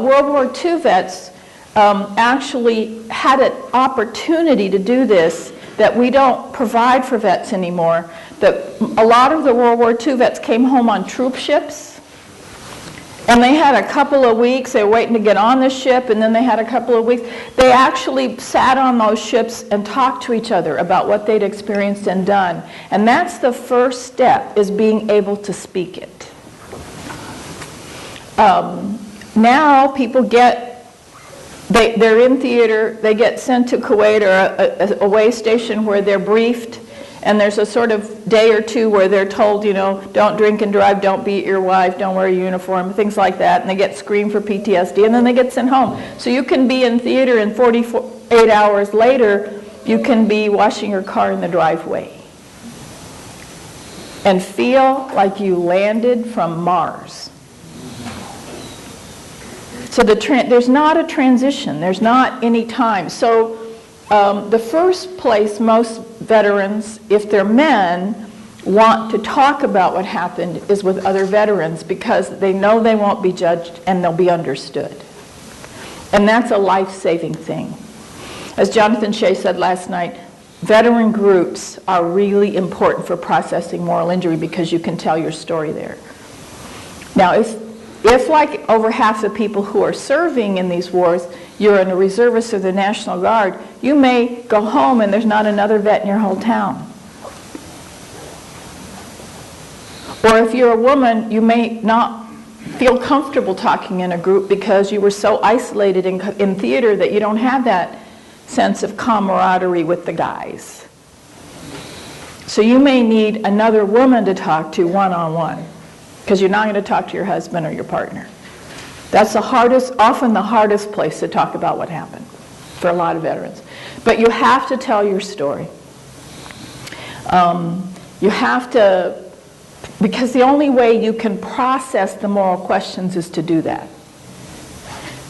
World War II vets actually had an opportunity to do this that we don't provide for vets anymore. That a lot of the World War II vets came home on troop ships, and they had a couple of weeks, they were waiting to get on the ship, and then they had a couple of weeks. They actually sat on those ships and talked to each other about what they'd experienced and done. And that's the first step, is being able to speak it. Now people they're in theater, they get sent to Kuwait or a way station where they're briefed, and there's a sort of day or two where they're told, you know, don't drink and drive, don't beat your wife, don't wear a uniform, things like that, and they get screened for PTSD, and then they get sent home. So you can be in theater, and 48 hours later, you can be washing your car in the driveway and feel like you landed from Mars. So there's not a transition, there's not any time. So the first place most veterans, if they're men, want to talk about what happened is with other veterans, because they know they won't be judged and they'll be understood. And that's a life-saving thing. As Jonathan Shea said last night, veteran groups are really important for processing moral injury because you can tell your story there. Now, if like over half the people who are serving in these wars, you're in a reservist or the National Guard, you may go home and there's not another vet in your whole town. Or if you're a woman, you may not feel comfortable talking in a group because you were so isolated in theater that you don't have that sense of camaraderie with the guys. So you may need another woman to talk to one-on-one, because you're not going to talk to your husband or your partner. That's often the hardest place to talk about what happened for a lot of veterans. But you have to tell your story. You have to, because the only way you can process the moral questions is to do that.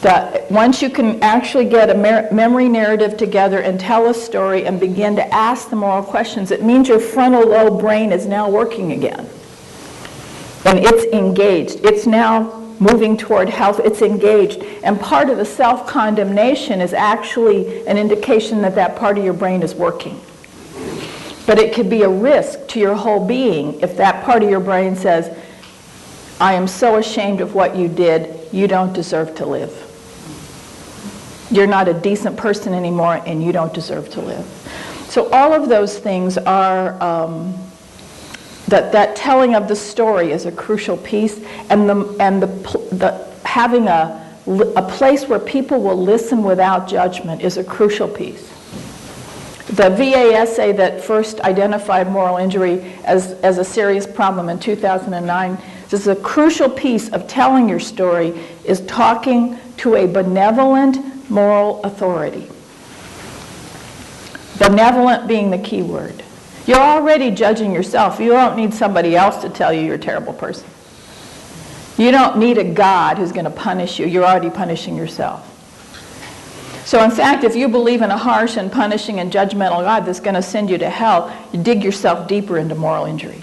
That once you can actually get a memory narrative together and tell a story and begin to ask the moral questions, it means your frontal lobe brain is now working again. And it's engaged. It's now moving toward health. It's engaged. And part of the self-condemnation is actually an indication that that part of your brain is working. But it could be a risk to your whole being if that part of your brain says, I am so ashamed of what you did, you don't deserve to live. You're not a decent person anymore, and you don't deserve to live. So all of those things are... That telling of the story is a crucial piece, and having a place where people will listen without judgment is a crucial piece. The VA essay that first identified moral injury as a serious problem in 2009, this is a crucial piece of telling your story, is talking to a benevolent moral authority. Benevolent being the key word. You're already judging yourself. You don't need somebody else to tell you you're a terrible person. You don't need a God who's going to punish you. You're already punishing yourself. So in fact, if you believe in a harsh and punishing and judgmental God that's going to send you to hell, you dig yourself deeper into moral injury.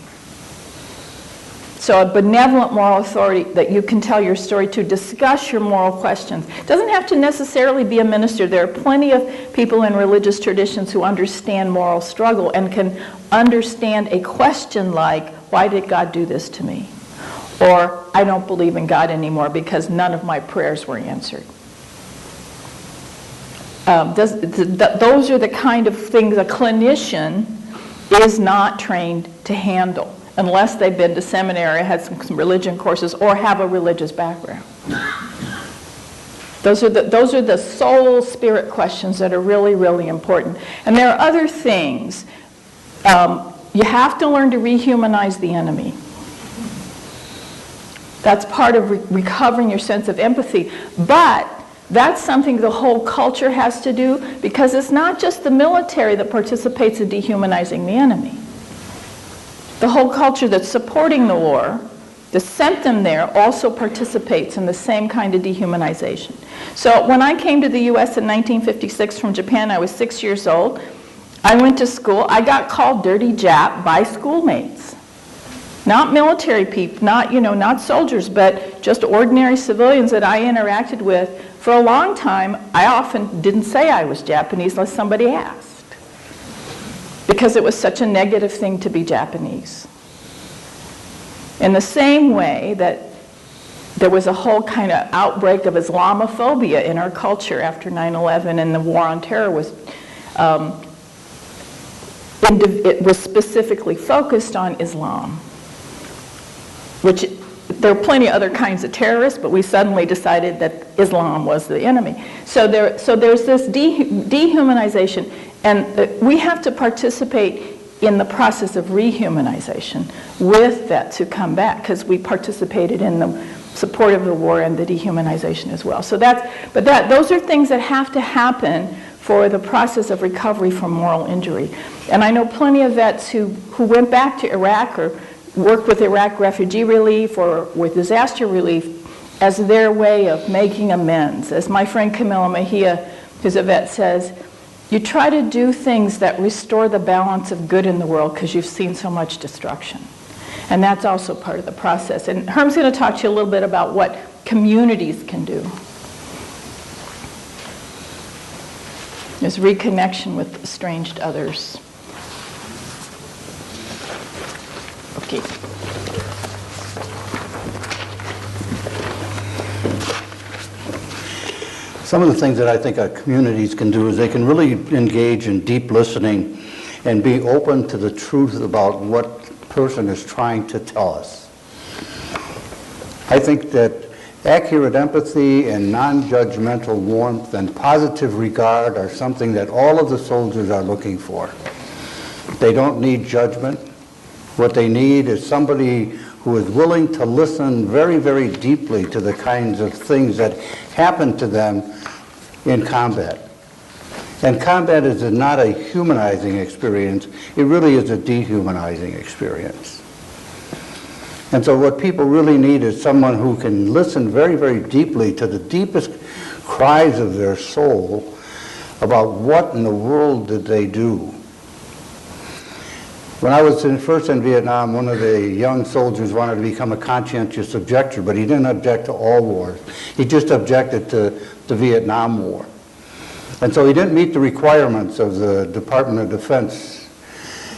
So a benevolent moral authority that you can tell your story to, discuss your moral questions. It doesn't have to necessarily be a minister. There are plenty of people in religious traditions who understand moral struggle and can understand a question like, why did God do this to me? Or, I don't believe in God anymore because none of my prayers were answered. Those are the kind of things a clinician is not trained to handle, unless they've been to seminary, had some religion courses, or have a religious background. Those are the soul spirit questions that are really, really important. And there are other things. You have to learn to rehumanize the enemy. That's part of recovering your sense of empathy. But that's something the whole culture has to do, because it's not just the military that participates in dehumanizing the enemy. The whole culture that's supporting the war, that sent them there, also participates in the same kind of dehumanization. So when I came to the U.S. in 1956 from Japan, I was 6 years old. I went to school. I got called dirty Jap by schoolmates. Not military people, not soldiers, but just ordinary civilians that I interacted with For a long time, I often didn't say I was Japanese unless somebody asked, because it was such a negative thing to be Japanese. In the same way that there was a whole kind of outbreak of Islamophobia in our culture after 9/11, and the war on terror was it was specifically focused on Islam, which there are plenty of other kinds of terrorists, but we suddenly decided that Islam was the enemy. So there's this dehumanization, and we have to participate in the process of rehumanization with that to come back, because we participated in the support of the war and the dehumanization as well. So those are things that have to happen for the process of recovery from moral injury. And I know plenty of vets who went back to Iraq or worked with Iraq refugee relief or with disaster relief as their way of making amends. As my friend Camila Mejia, who's a vet, says, you try to do things that restore the balance of good in the world because you've seen so much destruction. And that's also part of the process. And Herm's going to talk to you a little bit about what communities can do. There's reconnection with estranged others. Okay. Some of the things that I think our communities can do is they can really engage in deep listening and be open to the truth about what person is trying to tell us. I think that accurate empathy and non-judgmental warmth and positive regard are something that all of the soldiers are looking for. They don't need judgment. What they need is somebody who is willing to listen very, very deeply to the kinds of things that happen to them in combat. And combat is not a humanizing experience, it really is a dehumanizing experience. And so what people really need is someone who can listen very, very deeply to the deepest cries of their soul about what in the world did they do. When I was first in Vietnam, one of the young soldiers wanted to become a conscientious objector, but he didn't object to all wars. He just objected to the Vietnam War. And so he didn't meet the requirements of the Department of Defense.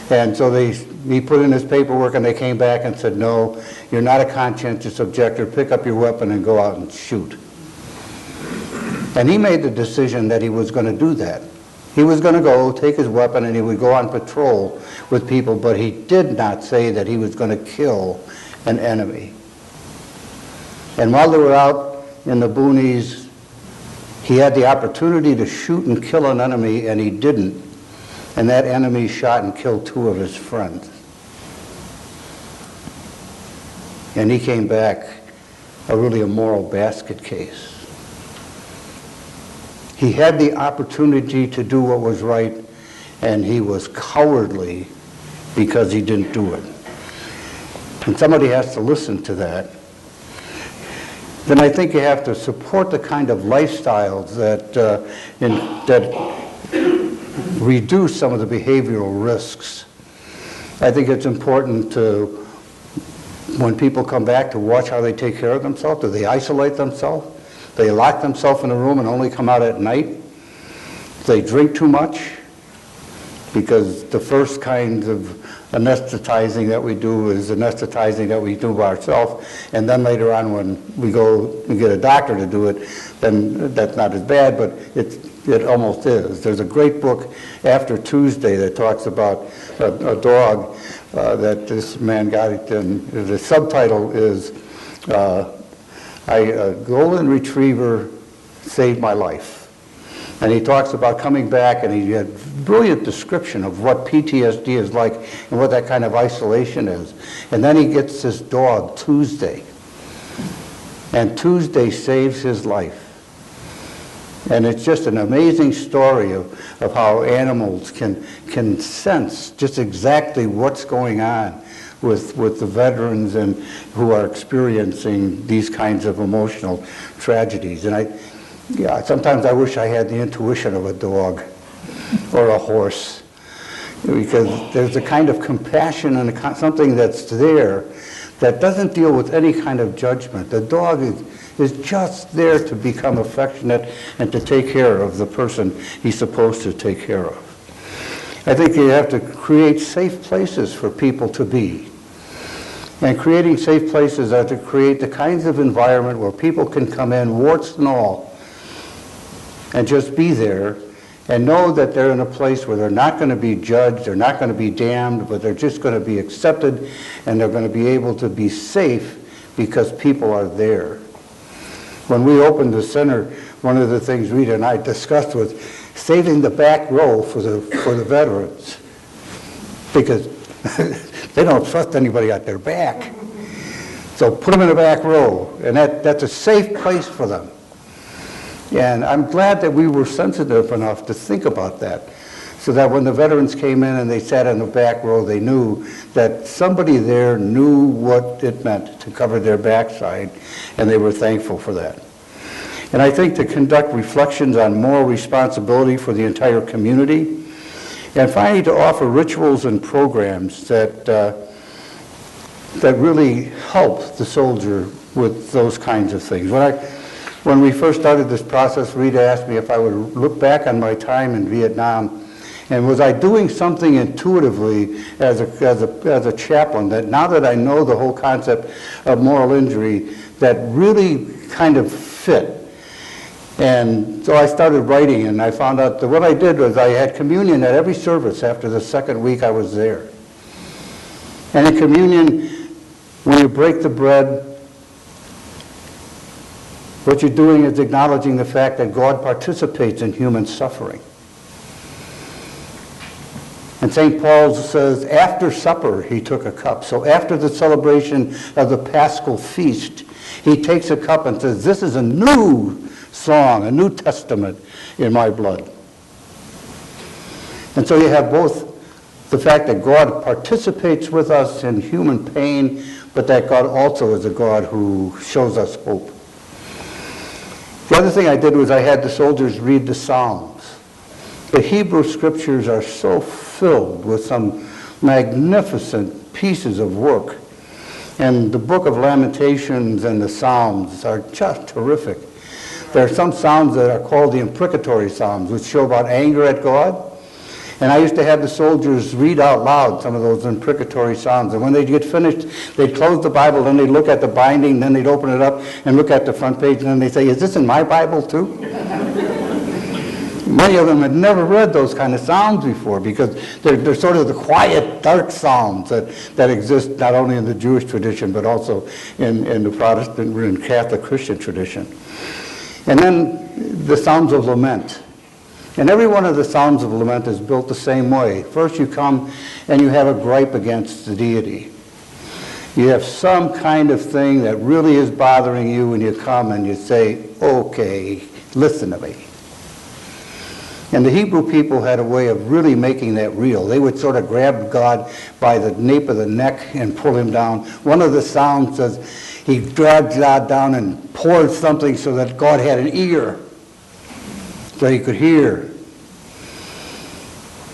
And so he put in his paperwork and they came back and said, no, you're not a conscientious objector, pick up your weapon and go out and shoot. And he made the decision that he was going to do that. He was going to go, take his weapon, and he would go on patrol with people, but he did not say that he was going to kill an enemy. And while they were out in the boonies, he had the opportunity to shoot and kill an enemy, and he didn't. And that enemy shot and killed 2 of his friends. And he came back really a moral basket case. He had the opportunity to do what was right, and he was cowardly because he didn't do it. And somebody has to listen to that. Then I think you have to support the kind of lifestyles that reduce some of the behavioral risks. I think it's important to, when people come back, to watch how they take care of themselves. Do they isolate themselves? Do they lock themselves in a room and only come out at night? Do they drink too much? Because the first kind of anesthetizing that we do is anesthetizing that we do by ourselves, and then later on when we go and get a doctor to do it, then that's not as bad, but it almost is. There's a great book, After Tuesday, that talks about a dog that this man got it in. The subtitle is, a golden retriever saved my life. And he talks about coming back, and he had a brilliant description of what PTSD is like and what that kind of isolation is. And then he gets this dog, Tuesday. And Tuesday saves his life. And it's just an amazing story of how animals can sense just exactly what's going on with the veterans and who are experiencing these kinds of emotional tragedies. And sometimes I wish I had the intuition of a dog or a horse, because there's a kind of compassion and something that's there that doesn't deal with any kind of judgment. The dog is just there to become affectionate and to take care of the person he's supposed to take care of. I think you have to create safe places for people to be. And creating safe places are to create the kinds of environment where people can come in, warts and all, and just be there and know that they're in a place where they're not going to be judged, they're not going to be damned, but they're just going to be accepted, and they're going to be able to be safe because people are there. When we opened the center, one of the things Rita and I discussed was saving the back row for the veterans, because they don't trust anybody at their back. So put them in the back row, and that's a safe place for them. And I'm glad that we were sensitive enough to think about that, so that when the veterans came in and they sat in the back row, they knew that somebody there knew what it meant to cover their backside, and they were thankful for that. And I think to conduct reflections on moral responsibility for the entire community, and finally to offer rituals and programs that really help the soldier with those kinds of things. When we first started this process, Rita asked me if I would look back on my time in Vietnam, and was I doing something intuitively as a chaplain, that now that I know the whole concept of moral injury, that really kind of fit. And so I started writing, and I found out that what I did was I had communion at every service after the second week I was there. And in communion, when you break the bread, what you're doing is acknowledging the fact that God participates in human suffering. And St. Paul says, after supper, he took a cup. So after the celebration of the Paschal feast, he takes a cup and says, this is a new song, a New Testament in my blood. And so you have both the fact that God participates with us in human pain, but that God also is a God who shows us hope. The other thing I did was I had the soldiers read the Psalms. The Hebrew scriptures are so filled with some magnificent pieces of work. And the book of Lamentations and the Psalms are just terrific. There are some psalms that are called the imprecatory psalms, which show about anger at God. And I used to have the soldiers read out loud some of those imprecatory psalms. And when they'd get finished, they'd close the Bible, then they'd look at the binding, then they'd open it up and look at the front page, and then they'd say, is this in my Bible too? Many of them had never read those kind of psalms before, because they're sort of the quiet, dark psalms that exist not only in the Jewish tradition, but also in the Protestant and Catholic Christian tradition. And then the Psalms of Lament. And every one of the Psalms of Lament is built the same way. First you come and you have a gripe against the deity. You have some kind of thing that really is bothering you, and you come and you say, okay, listen to me. And the Hebrew people had a way of really making that real. They would sort of grab God by the nape of the neck and pull him down. One of the Psalms says he dragged God down and poured something so that God had an ear, so he could hear.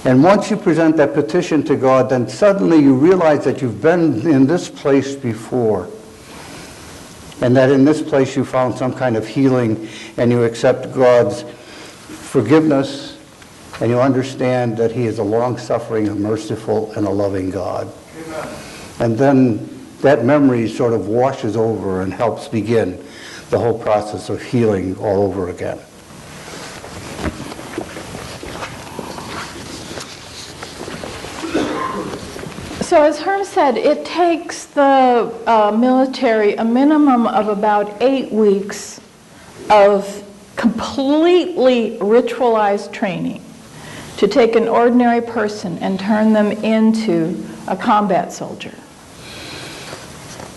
And once you present that petition to God, then suddenly you realize that you've been in this place before, and that in this place you found some kind of healing, and you accept God's forgiveness, and you understand that he is a long-suffering, a merciful, and a loving God. Amen. And then that memory sort of washes over and helps begin the whole process of healing all over again. So as Herm said, it takes the military a minimum of about 8 weeks of completely ritualized training to take an ordinary person and turn them into a combat soldier.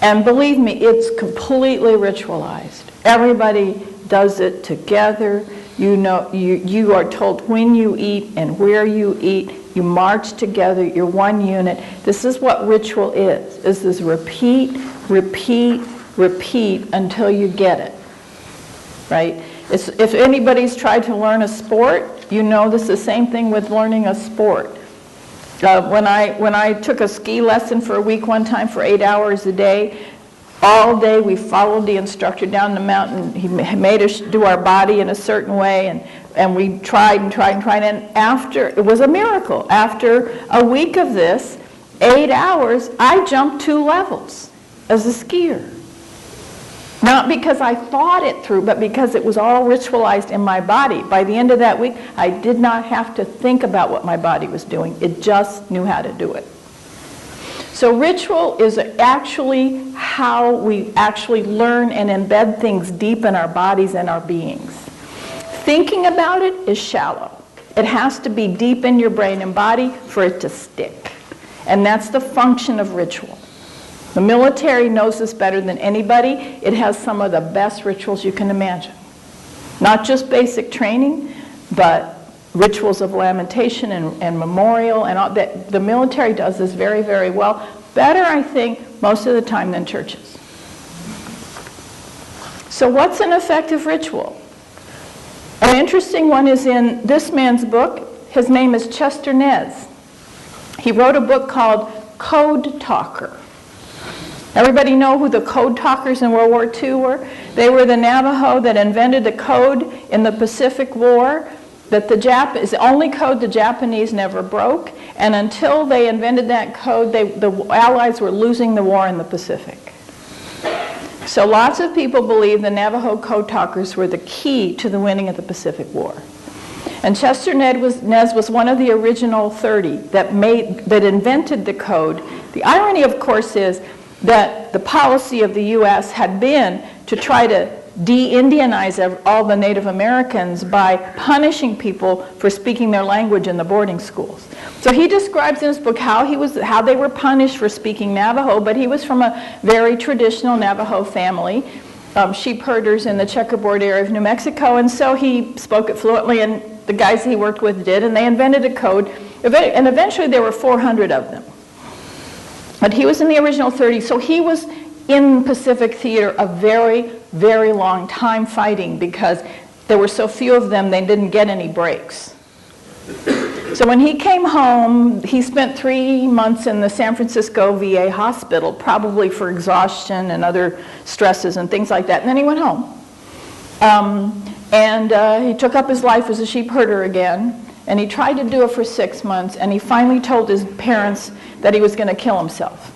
And believe me, it's completely ritualized. Everybody does it together. You know, you are told when you eat and where you eat. You march together, you're one unit. This is what ritual is. This is repeat, repeat, repeat until you get it, right? If anybody's tried to learn a sport, you know this is the same thing with learning a sport. When I took a ski lesson for a week one time for 8 hours a day, All day we followed the instructor down the mountain. He made us do our body in a certain way, and we tried and tried and tried. And after, it was a miracle. After a week of this, 8 hours, I jumped 2 levels as a skier. Not because I thought it through, but because it was all ritualized in my body. By the end of that week, I did not have to think about what my body was doing. It just knew how to do it. So ritual is actually how we actually learn and embed things deep in our bodies and our beings. Thinking about it is shallow. It has to be deep in your brain and body for it to stick. And that's the function of ritual. The military knows this better than anybody. It has some of the best rituals you can imagine. Not just basic training, but rituals of lamentation and memorial, and all that. The military does this very, very well. Better, I think, most of the time than churches. So what's an effective ritual? An interesting one is in this man's book. His name is Chester Nez. He wrote a book called Code Talker. Everybody know who the code talkers in World War II were? They were the Navajo that invented the code in the Pacific War, that is the only code the Japanese never broke, and until they invented that code, the Allies were losing the war in the Pacific. So lots of people believe the Navajo code talkers were the key to the winning of the Pacific War. And Chester Nez was one of the original 30 that invented the code. The irony, of course, is that the policy of the U.S. had been to try to de-Indianize all the Native Americans by punishing people for speaking their language in the boarding schools. So he describes in his book how they were punished for speaking Navajo, but he was from a very traditional Navajo family, sheep herders in the checkerboard area of New Mexico, and so he spoke it fluently, and the guys he worked with did, and they invented a code, and eventually there were 400 of them. But he was in the original 30, so he was in Pacific Theater a very, very long time fighting because there were so few of them, they didn't get any breaks. So when he came home, he spent 3 months in the San Francisco VA hospital, probably for exhaustion and other stresses and things like that, and then he went home. He took up his life as a sheep herder again, and he tried to do it for 6 months, and he finally told his parents that he was going to kill himself.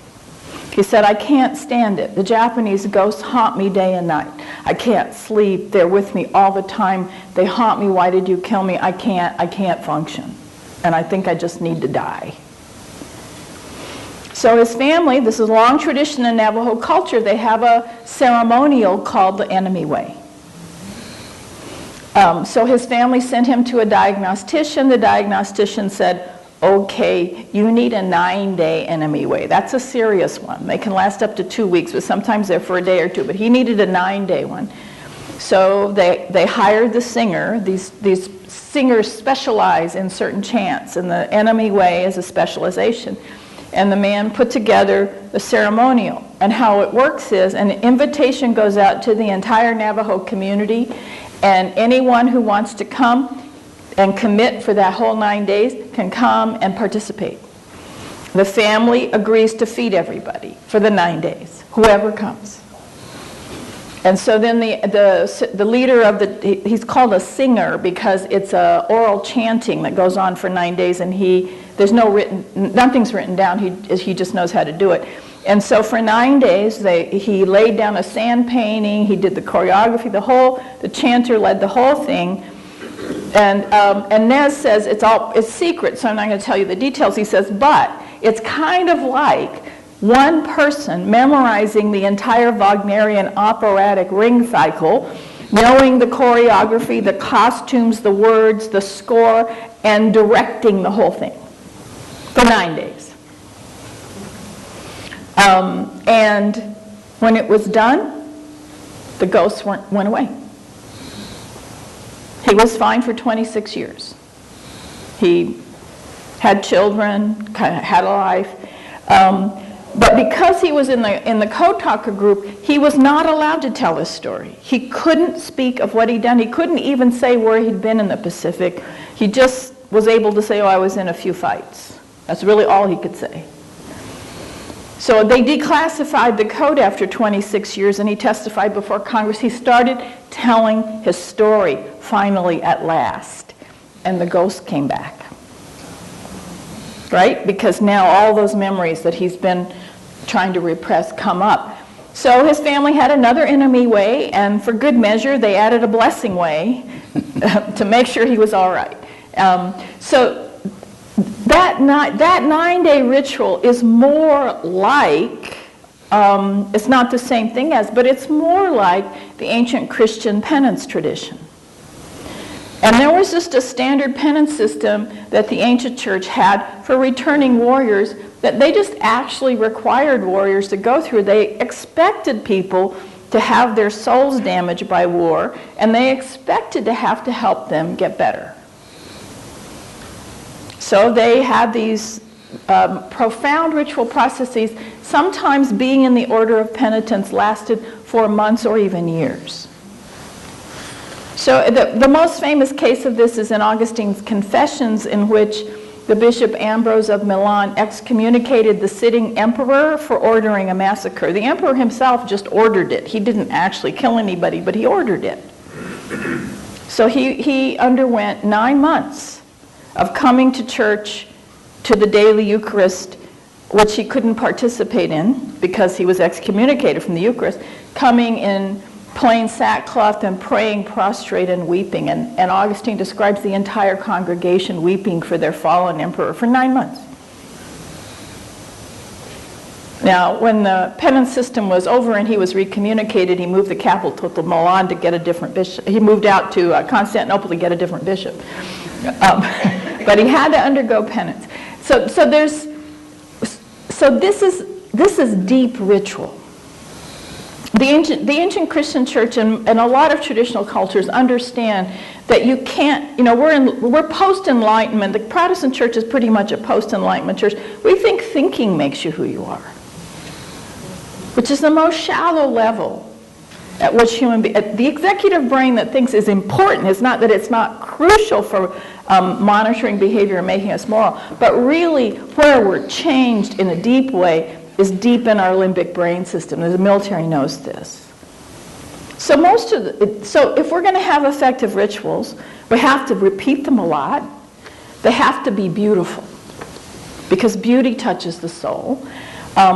He said, I can't stand it. The Japanese ghosts haunt me day and night. I can't sleep. They're with me all the time. They haunt me. Why did you kill me? I can't function. And I think I just need to die. So his family, this is a long tradition in Navajo culture, they have a ceremonial called the enemy way. So his family sent him to a diagnostician. The diagnostician said, okay, you need a 9-day enemy way. That's a serious one. They can last up to 2 weeks, but sometimes they're for a day or two. But he needed a 9-day one. So they hired the singer. These singers specialize in certain chants, and the enemy way is a specialization. And the man put together the ceremonial. And how it works is an invitation goes out to the entire Navajo community, and anyone who wants to come and commit for that whole 9 days can come and participate. The family agrees to feed everybody for the 9 days, whoever comes. And so then the leader of he's called a singer because it's a oral chanting that goes on for 9 days, and nothing's written down, he just knows how to do it. And so for 9 days, he laid down a sand painting, he did the choreography, the chanter led the whole thing. And Nez says it's secret, so I'm not going to tell you the details. He says, but it's kind of like one person memorizing the entire Wagnerian operatic ring cycle, knowing the choreography, the costumes, the words, the score, and directing the whole thing for 9 days. And when it was done, the ghosts went away. He was fine for 26 years. He had children, had a life. But because he was in the Code Talker group, he was not allowed to tell his story. He couldn't speak of what he'd done. He couldn't even say where he'd been in the Pacific. He just was able to say, oh, I was in a few fights. That's really all he could say. So they declassified the code after 26 years, and he testified before Congress. He started telling his story, finally, at last. And the ghost came back. Right? Because now all those memories that he's been trying to repress come up. So his family had another enemy way, and for good measure, they added a blessing way to make sure he was all right. So that 9-day ritual is more like, it's not the same thing as, but it's more like the ancient Christian penance tradition. And there was just a standard penance system that the ancient church had for returning warriors that they just actually required warriors to go through. They expected people to have their souls damaged by war, and they expected to have to help them get better. So they had these profound ritual processes, sometimes being in the order of penitence lasted for months or even years. So the most famous case of this is in Augustine's Confessions, in which the Bishop Ambrose of Milan excommunicated the sitting emperor for ordering a massacre. The emperor himself just ordered it. He didn't actually kill anybody, but he ordered it. So he underwent 9 months of coming to church to the daily Eucharist, which he couldn't participate in because he was excommunicated from the Eucharist, coming in plain sackcloth and praying prostrate and weeping. And Augustine describes the entire congregation weeping for their fallen emperor for 9 months. Now, when the penance system was over and he was recommunicated, he moved the capital to Milan to get a different bishop. He moved out to Constantinople to get a different bishop. But he had to undergo penance. So this is deep ritual. The ancient Christian church and a lot of traditional cultures understand that you can't, we're post-Enlightenment. The Protestant church is pretty much a post-Enlightenment church. We think thinking makes you who you are, which is the most shallow level at which the executive brain that thinks is important. It's not that it's not crucial for monitoring behavior and making us moral, but really where we're changed in a deep way is deep in our limbic brain system. The military knows this. So if we're going to have effective rituals, we have to repeat them a lot. They have to be beautiful, because beauty touches the soul.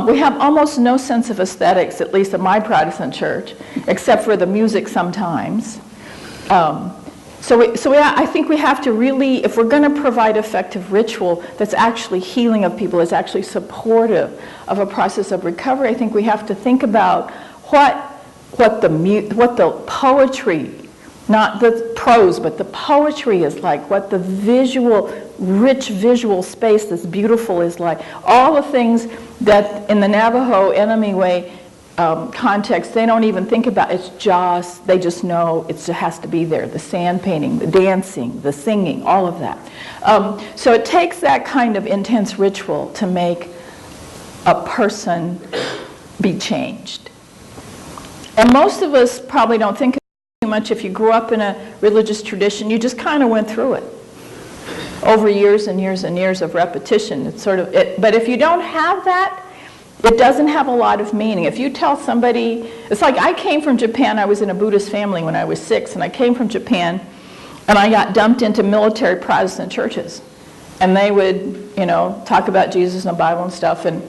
We have almost no sense of aesthetics, at least in my Protestant church, except for the music sometimes. I think we have to really, if we're going to provide effective ritual that's actually healing of people, that's actually supportive of a process of recovery, I think we have to think about what the poetry, not the prose, but the poetry is like, what the rich visual space that's beautiful is like. All the things that in the Navajo enemy way context, they don't even think about. They just know it has to be there. The sand painting, the dancing, the singing, all of that. So it takes that kind of intense ritual to make a person be changed. And most of us probably don't think too much. If you grew up in a religious tradition, you just kind of went through it over years and years and years of repetition. It's sort of it. But if you don't have that, it doesn't have a lot of meaning. If you tell somebody, it's like I came from Japan. I was in a Buddhist family when I was 6, and I came from Japan, and I got dumped into military Protestant churches. And they would, talk about Jesus and the Bible and stuff. And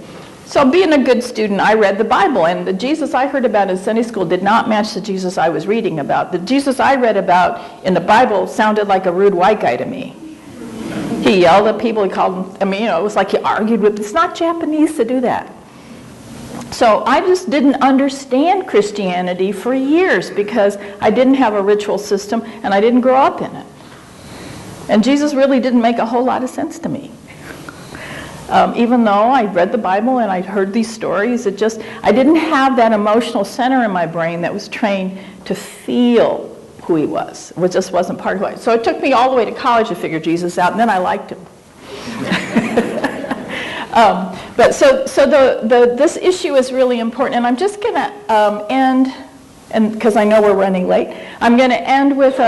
so being a good student, I read the Bible, and the Jesus I heard about in Sunday school did not match the Jesus I was reading about. The Jesus I read about in the Bible sounded like a rude white guy to me. He yelled at people, he called them, it was like he argued with, it's not Japanese to do that. So I just didn't understand Christianity for years because I didn't have a ritual system and I didn't grow up in it. And Jesus really didn't make a whole lot of sense to me. Even though I read the Bible and I'd heard these stories, I didn't have that emotional center in my brain that was trained to feel who he was. It just wasn't part of it. So it took me all the way to college to figure Jesus out, and then I liked him. But this issue is really important, and I'm just going to end, and because I know we're running late, I'm going to end with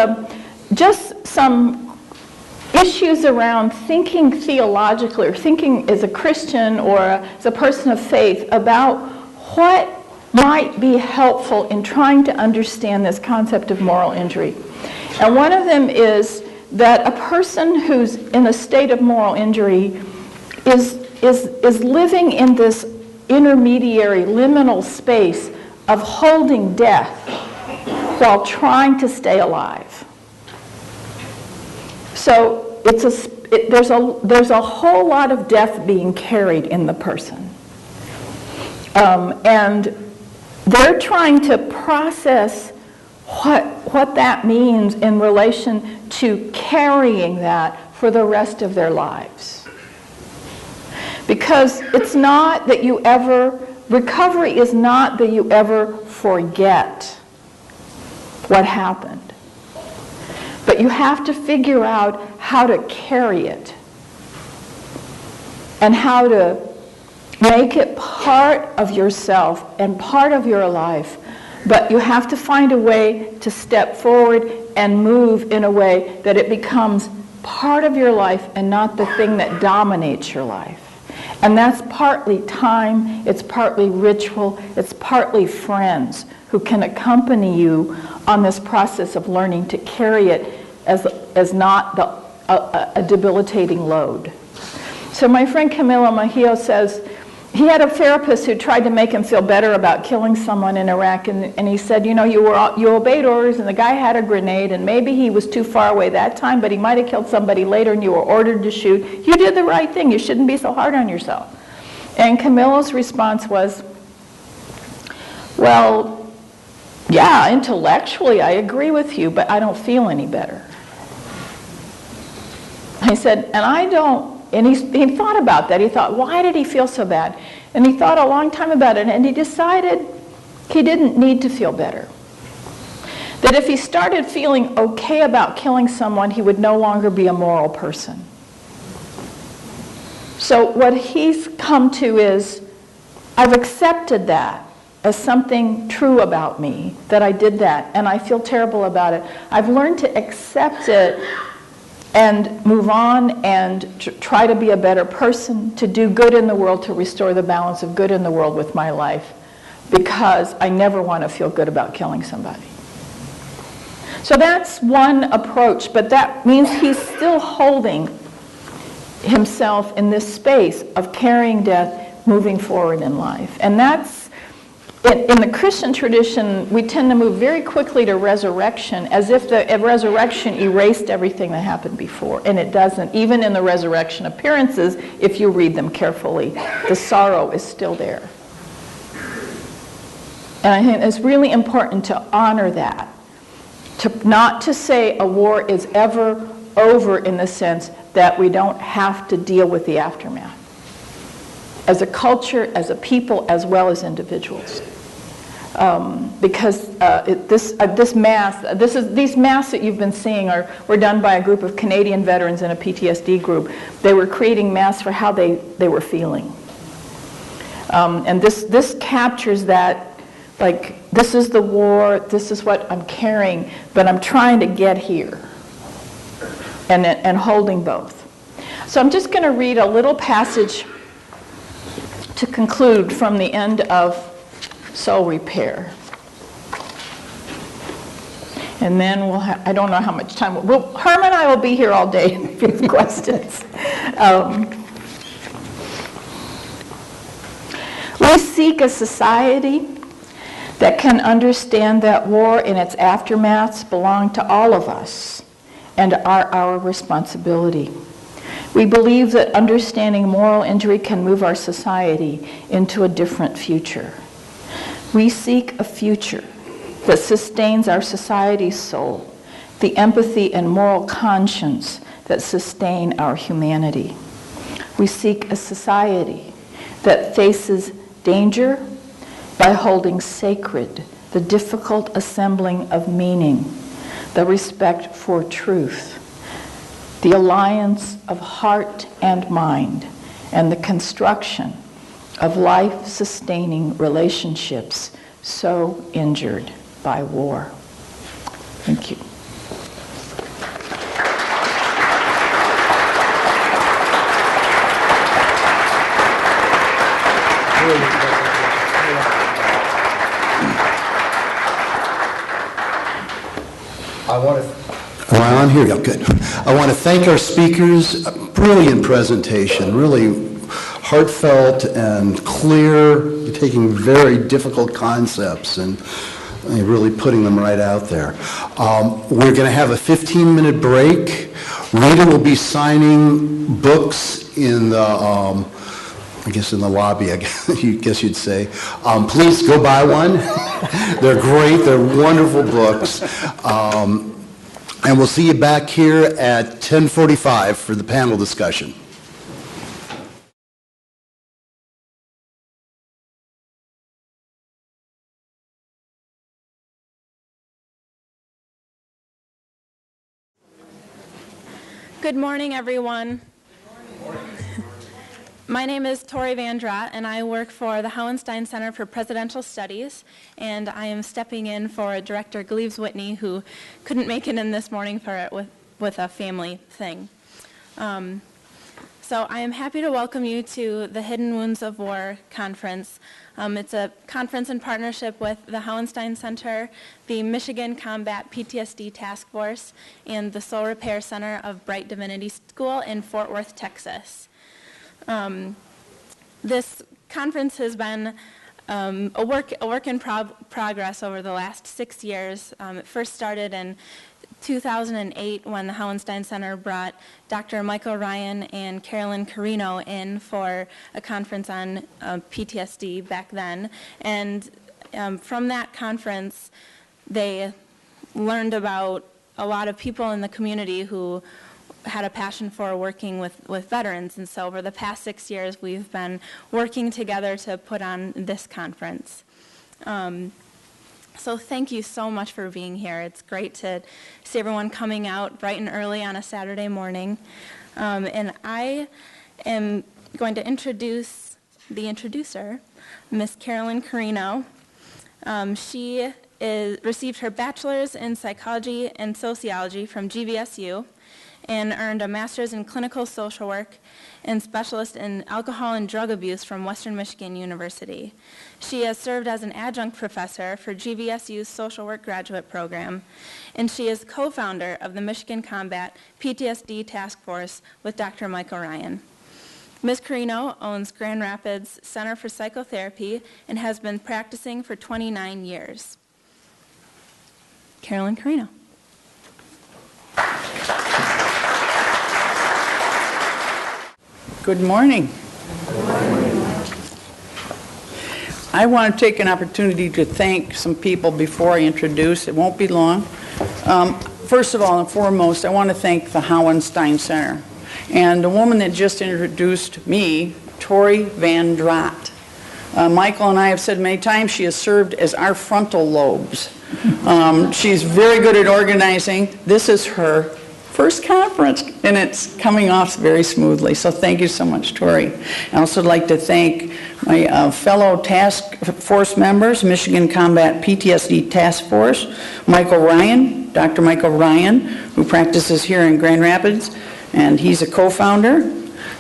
just some issues around thinking theologically or thinking as a Christian or as a person of faith about what might be helpful in trying to understand this concept of moral injury. And one of them is that a person who's in a state of moral injury is living in this intermediary liminal space of holding death while trying to stay alive. So there's a whole lot of death being carried in the person. And they're trying to process what that means in relation to carrying that for the rest of their lives. Because it's not that recovery is not that you ever forget what happened. But you have to figure out how to carry it and how to make it part of yourself and part of your life. But you have to find a way to step forward and move in a way that it becomes part of your life and not the thing that dominates your life. And that's partly time, it's partly ritual, it's partly friends who can accompany you on this process of learning to carry it as not a debilitating load. So my friend Camilo Mejia says, he had a therapist who tried to make him feel better about killing someone in Iraq, and he said, you know, you obeyed orders, and the guy had a grenade, and maybe he was too far away that time, but he might have killed somebody later, and you were ordered to shoot. You did the right thing. You shouldn't be so hard on yourself. And Camilo's response was, well, yeah, intellectually I agree with you, but I don't feel any better. He said, and I don't. And he thought about that. He thought, why did he feel so bad? And he thought a long time about it, and he decided he didn't need to feel better. That if he started feeling okay about killing someone, he would no longer be a moral person. So what he's come to is, I've accepted that as something true about me, that I did that, and I feel terrible about it. I've learned to accept it and move on and try to be a better person, to do good in the world, to restore the balance of good in the world with my life, because I never want to feel good about killing somebody. So that's one approach, but that means he's still holding himself in this space of carrying death, moving forward in life. And that's, in the Christian tradition, we tend to move very quickly to resurrection, as if the resurrection erased everything that happened before. And it doesn't. Even in the resurrection appearances, if you read them carefully, the sorrow is still there. And I think it's really important to honor that. Not to say a war is ever over in the sense that we don't have to deal with the aftermath. As a culture, as a people, as well as individuals. Because these masks that you've been seeing were done by a group of Canadian veterans in a PTSD group. They were creating masks for how they were feeling. And this captures that, like, this is the war, this is what I'm carrying, but I'm trying to get here. And holding both. So I'm just going to read a little passage to conclude from the end of Soul Repair. And then I don't know how much time, Herman and I will be here all day if you have questions. We seek a society that can understand that war and its aftermaths belong to all of us and are our responsibility. We believe that understanding moral injury can move our society into a different future. We seek a future that sustains our society's soul, the empathy and moral conscience that sustain our humanity. We seek a society that faces danger by holding sacred the difficult assembling of meaning, the respect for truth, the alliance of heart and mind, and the construction of life-sustaining relationships so injured by war. Thank you. Am I on here? Yeah, good. I want to thank our speakers. A brilliant presentation, really heartfelt and clear, taking very difficult concepts and really putting them right out there. We're going to have a 15-minute break. Rita will be signing books in the, I guess in the lobby, I guess you'd say. Please go buy one. They're great. They're wonderful books. And we'll see you back here at 10:45 for the panel discussion. Good morning, everyone. My name is Tori Van Draat, and I work for the Hauenstein Center for Presidential Studies, and I am stepping in for Director Gleaves Whitney, who couldn't make it in this morning for it with a family thing. So I am happy to welcome you to the Hidden Wounds of War conference. It's a conference in partnership with the Hauenstein Center, the Michigan Combat PTSD Task Force, and the Soul Repair Center of Bright Divinity School in Fort Worth, Texas. This conference has been a work in progress over the last 6 years. It first started in 2008 when the Hauenstein Center brought Dr. Michael Ryan and Carolyn Carino in for a conference on PTSD back then. And from that conference, they learned about a lot of people in the community who had a passion for working with veterans. And so over the past 6 years, we've been working together to put on this conference. So thank you so much for being here. It's great to see everyone coming out bright and early on a Saturday morning. And I am going to introduce the introducer, Miss Carolyn Carino. She received her bachelor's in psychology and sociology from GVSU and earned a master's in clinical social work and specialist in alcohol and drug abuse from Western Michigan University. She has served as an adjunct professor for GVSU's social work graduate program, and she is co-founder of the Michigan Combat PTSD Task Force with Dr. Michael Ryan. Ms. Carino owns Grand Rapids Center for Psychotherapy and has been practicing for 29 years. Carolyn Carino. Good morning. I want to take an opportunity to thank some people before I introduce. It won't be long. First of all and foremost, I want to thank the Hauenstein Center and the woman that just introduced me, Tori Van Draat. Michael and I have said many times she has served as our frontal lobes. She's very good at organizing. This is her first conference, and it's coming off very smoothly. So thank you so much, Tori. I also like to thank my fellow task force members, Michigan Combat PTSD Task Force, Michael Ryan, Dr. Michael Ryan, who practices here in Grand Rapids, and he's a co-founder.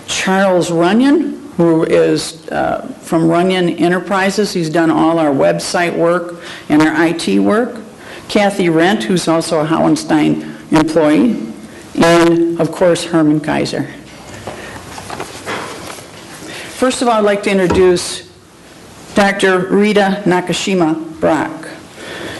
Charles Runyon, who is from Runyon Enterprises. He's done all our website work and our IT work. Kathy Rent, who's also a Hauenstein employee. And, of course, Herman Keizer. First of all, I'd like to introduce Dr. Rita Nakashima Brock.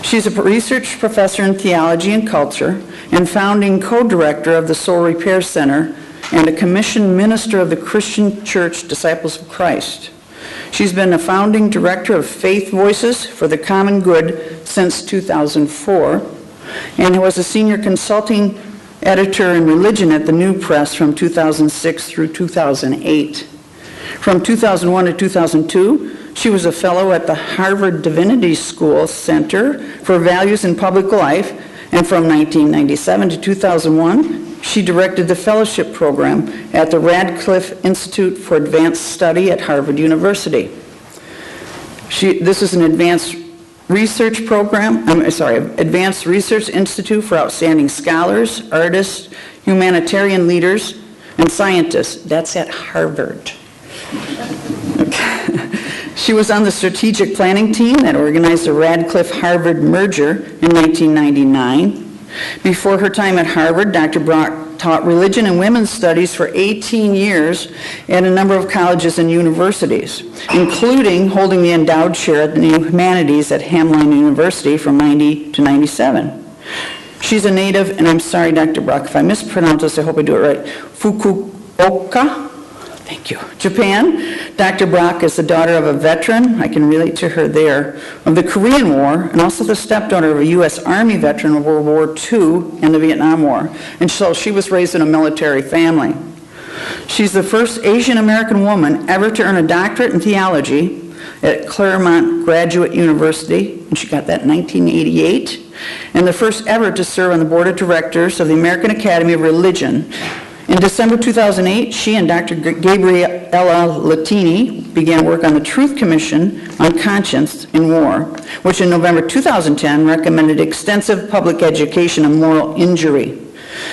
She's a research professor in theology and culture and founding co-director of the Soul Repair Center and a commissioned minister of the Christian Church Disciples of Christ. She's been a founding director of Faith Voices for the Common Good since 2004 and was a senior consulting editor in religion at the New Press from 2006 through 2008. From 2001 to 2002, she was a fellow at the Harvard Divinity School Center for Values in Public Life, and from 1997 to 2001, she directed the fellowship program at the Radcliffe Institute for Advanced Study at Harvard University. This is an advanced research program, Advanced Research Institute for Outstanding Scholars, Artists, Humanitarian Leaders, and Scientists. That's at Harvard. Okay. She was on the strategic planning team that organized the Radcliffe-Harvard merger in 1999. Before her time at Harvard, Dr. Brock taught religion and women's studies for 18 years at a number of colleges and universities, including holding the endowed chair at the humanities at Hamline University from 90 to 97. She's a native, and I'm sorry, Dr. Brock, if I mispronounce this, I hope I do it right, Fukuoka, thank you, Japan. Dr. Brock is the daughter of a veteran, I can relate to her there, of the Korean War, and also the stepdaughter of a U.S. Army veteran of World War II and the Vietnam War. And so she was raised in a military family. She's the first Asian American woman ever to earn a doctorate in theology at Claremont Graduate University, and she got that in 1988, and the first ever to serve on the board of directors of the American Academy of Religion. In December 2008, she and Dr. Gabriella Latini began work on the Truth Commission on Conscience in War, which in November 2010 recommended extensive public education on moral injury.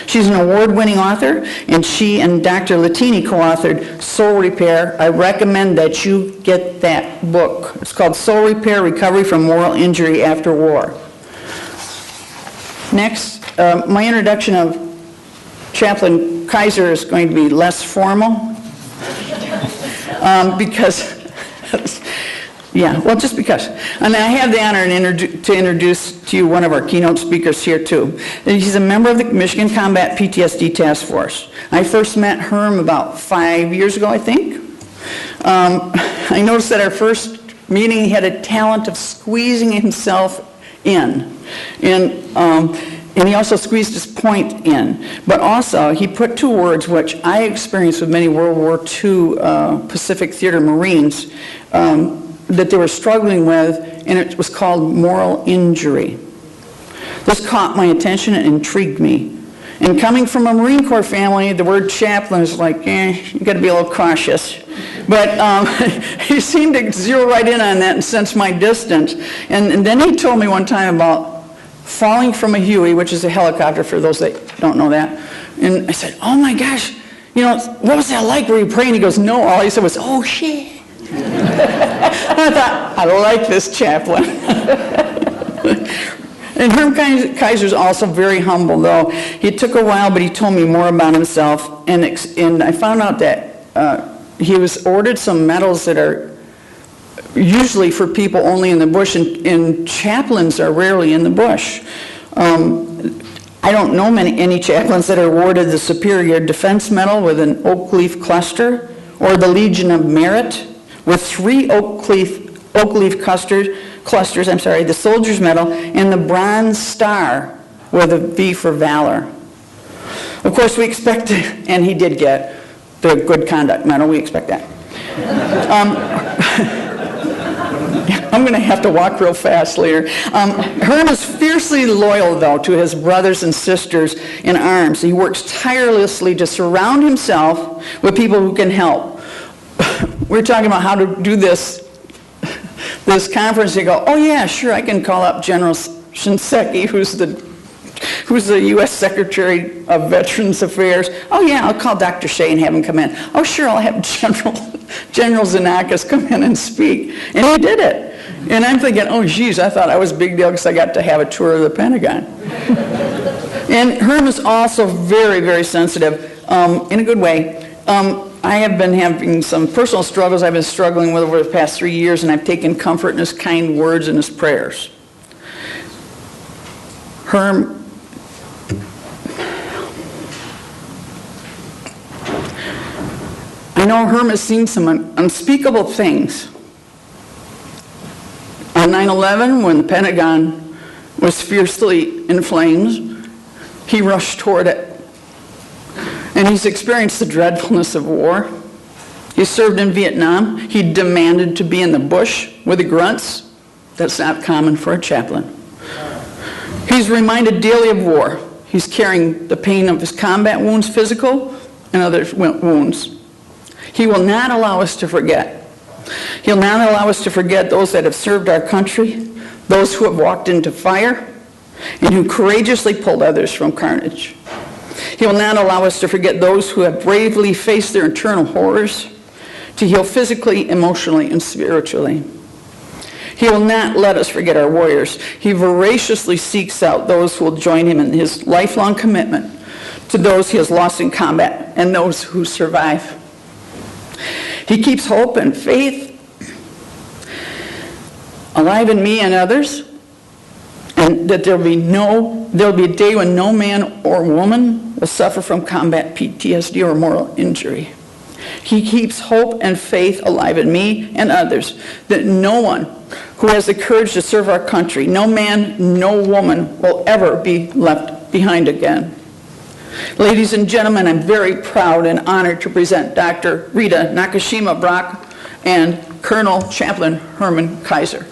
She's an award-winning author, and she and Dr. Latini co-authored Soul Repair. I recommend that you get that book. It's called Soul Repair, Recovery from Moral Injury After War. Next, my introduction of Chaplain Keizer is going to be less formal because, just because. And I have the honor to introduce to you one of our keynote speakers here too. He's a member of the Michigan Combat PTSD Task Force. I first met Herm about 5 years ago, I think. I noticed at our first meeting he had a talent of squeezing himself in. And he also squeezed his point in. But also, he put two words which I experienced with many World War II Pacific Theater Marines that they were struggling with, and it was called moral injury. This caught my attention and intrigued me. And coming from a Marine Corps family, the word chaplain is like, you got to be a little cautious. But he seemed to zero right in on that and sense my distance. And then he told me one time about falling from a Huey, which is a helicopter for those that don't know that. And I said, oh my gosh, what was that like? Were you praying? He goes, no, all he said was, oh shit. I thought, I like this chaplain. And Herman Keizer's also very humble, though. It took a while, but he told me more about himself. And I found out that he was ordered some medals that are usually for people only in the bush, and chaplains are rarely in the bush. I don't know any chaplains that are awarded the Superior Defense Medal with an oak leaf cluster, or the Legion of Merit with 3 oak leaf clusters, the Soldier's Medal, and the Bronze Star with a V for Valor. Of course, we expect, and he did get the Good Conduct Medal, we expect that. I'm going to have to walk real fast later. Herm is fiercely loyal, though, to his brothers and sisters in arms. He works tirelessly to surround himself with people who can help. We're talking about how to do this conference. You go, oh yeah, sure, I can call up General Shinseki, who's the U.S. Secretary of Veterans Affairs. Oh yeah, I'll call Dr. Shea and have him come in. Oh sure, I'll have General Xenakis come in and speak. And he did it. And I'm thinking, oh geez, I thought I was a big deal because I got to have a tour of the Pentagon. And Herm is also very, very sensitive in a good way. I have been having some personal struggles I've been struggling with over the past 3 years, and I've taken comfort in his kind words and his prayers. Herm, I know Herm has seen some unspeakable things. On 9/11, when the Pentagon was fiercely in flames, he rushed toward it. And he's experienced the dreadfulness of war. He served in Vietnam. He demanded to be in the bush with the grunts. That's not common for a chaplain. He's reminded daily of war. He's carrying the pain of his combat wounds, physical and other wounds. He will not allow us to forget. He'll not allow us to forget those that have served our country, those who have walked into fire, and who courageously pulled others from carnage. He will not allow us to forget those who have bravely faced their internal horrors to heal physically, emotionally, and spiritually. He will not let us forget our warriors. He voraciously seeks out those who will join him in his lifelong commitment to those he has lost in combat and those who survive. He keeps hope and faith alive in me and others, and that there'll be a day when no man or woman will suffer from combat PTSD or moral injury. He keeps hope and faith alive in me and others, that no one who has the courage to serve our country, no man, no woman, will ever be left behind again. Ladies and gentlemen, I'm very proud and honored to present Dr. Rita Nakashima Brock and Colonel Chaplain Herman Keizer.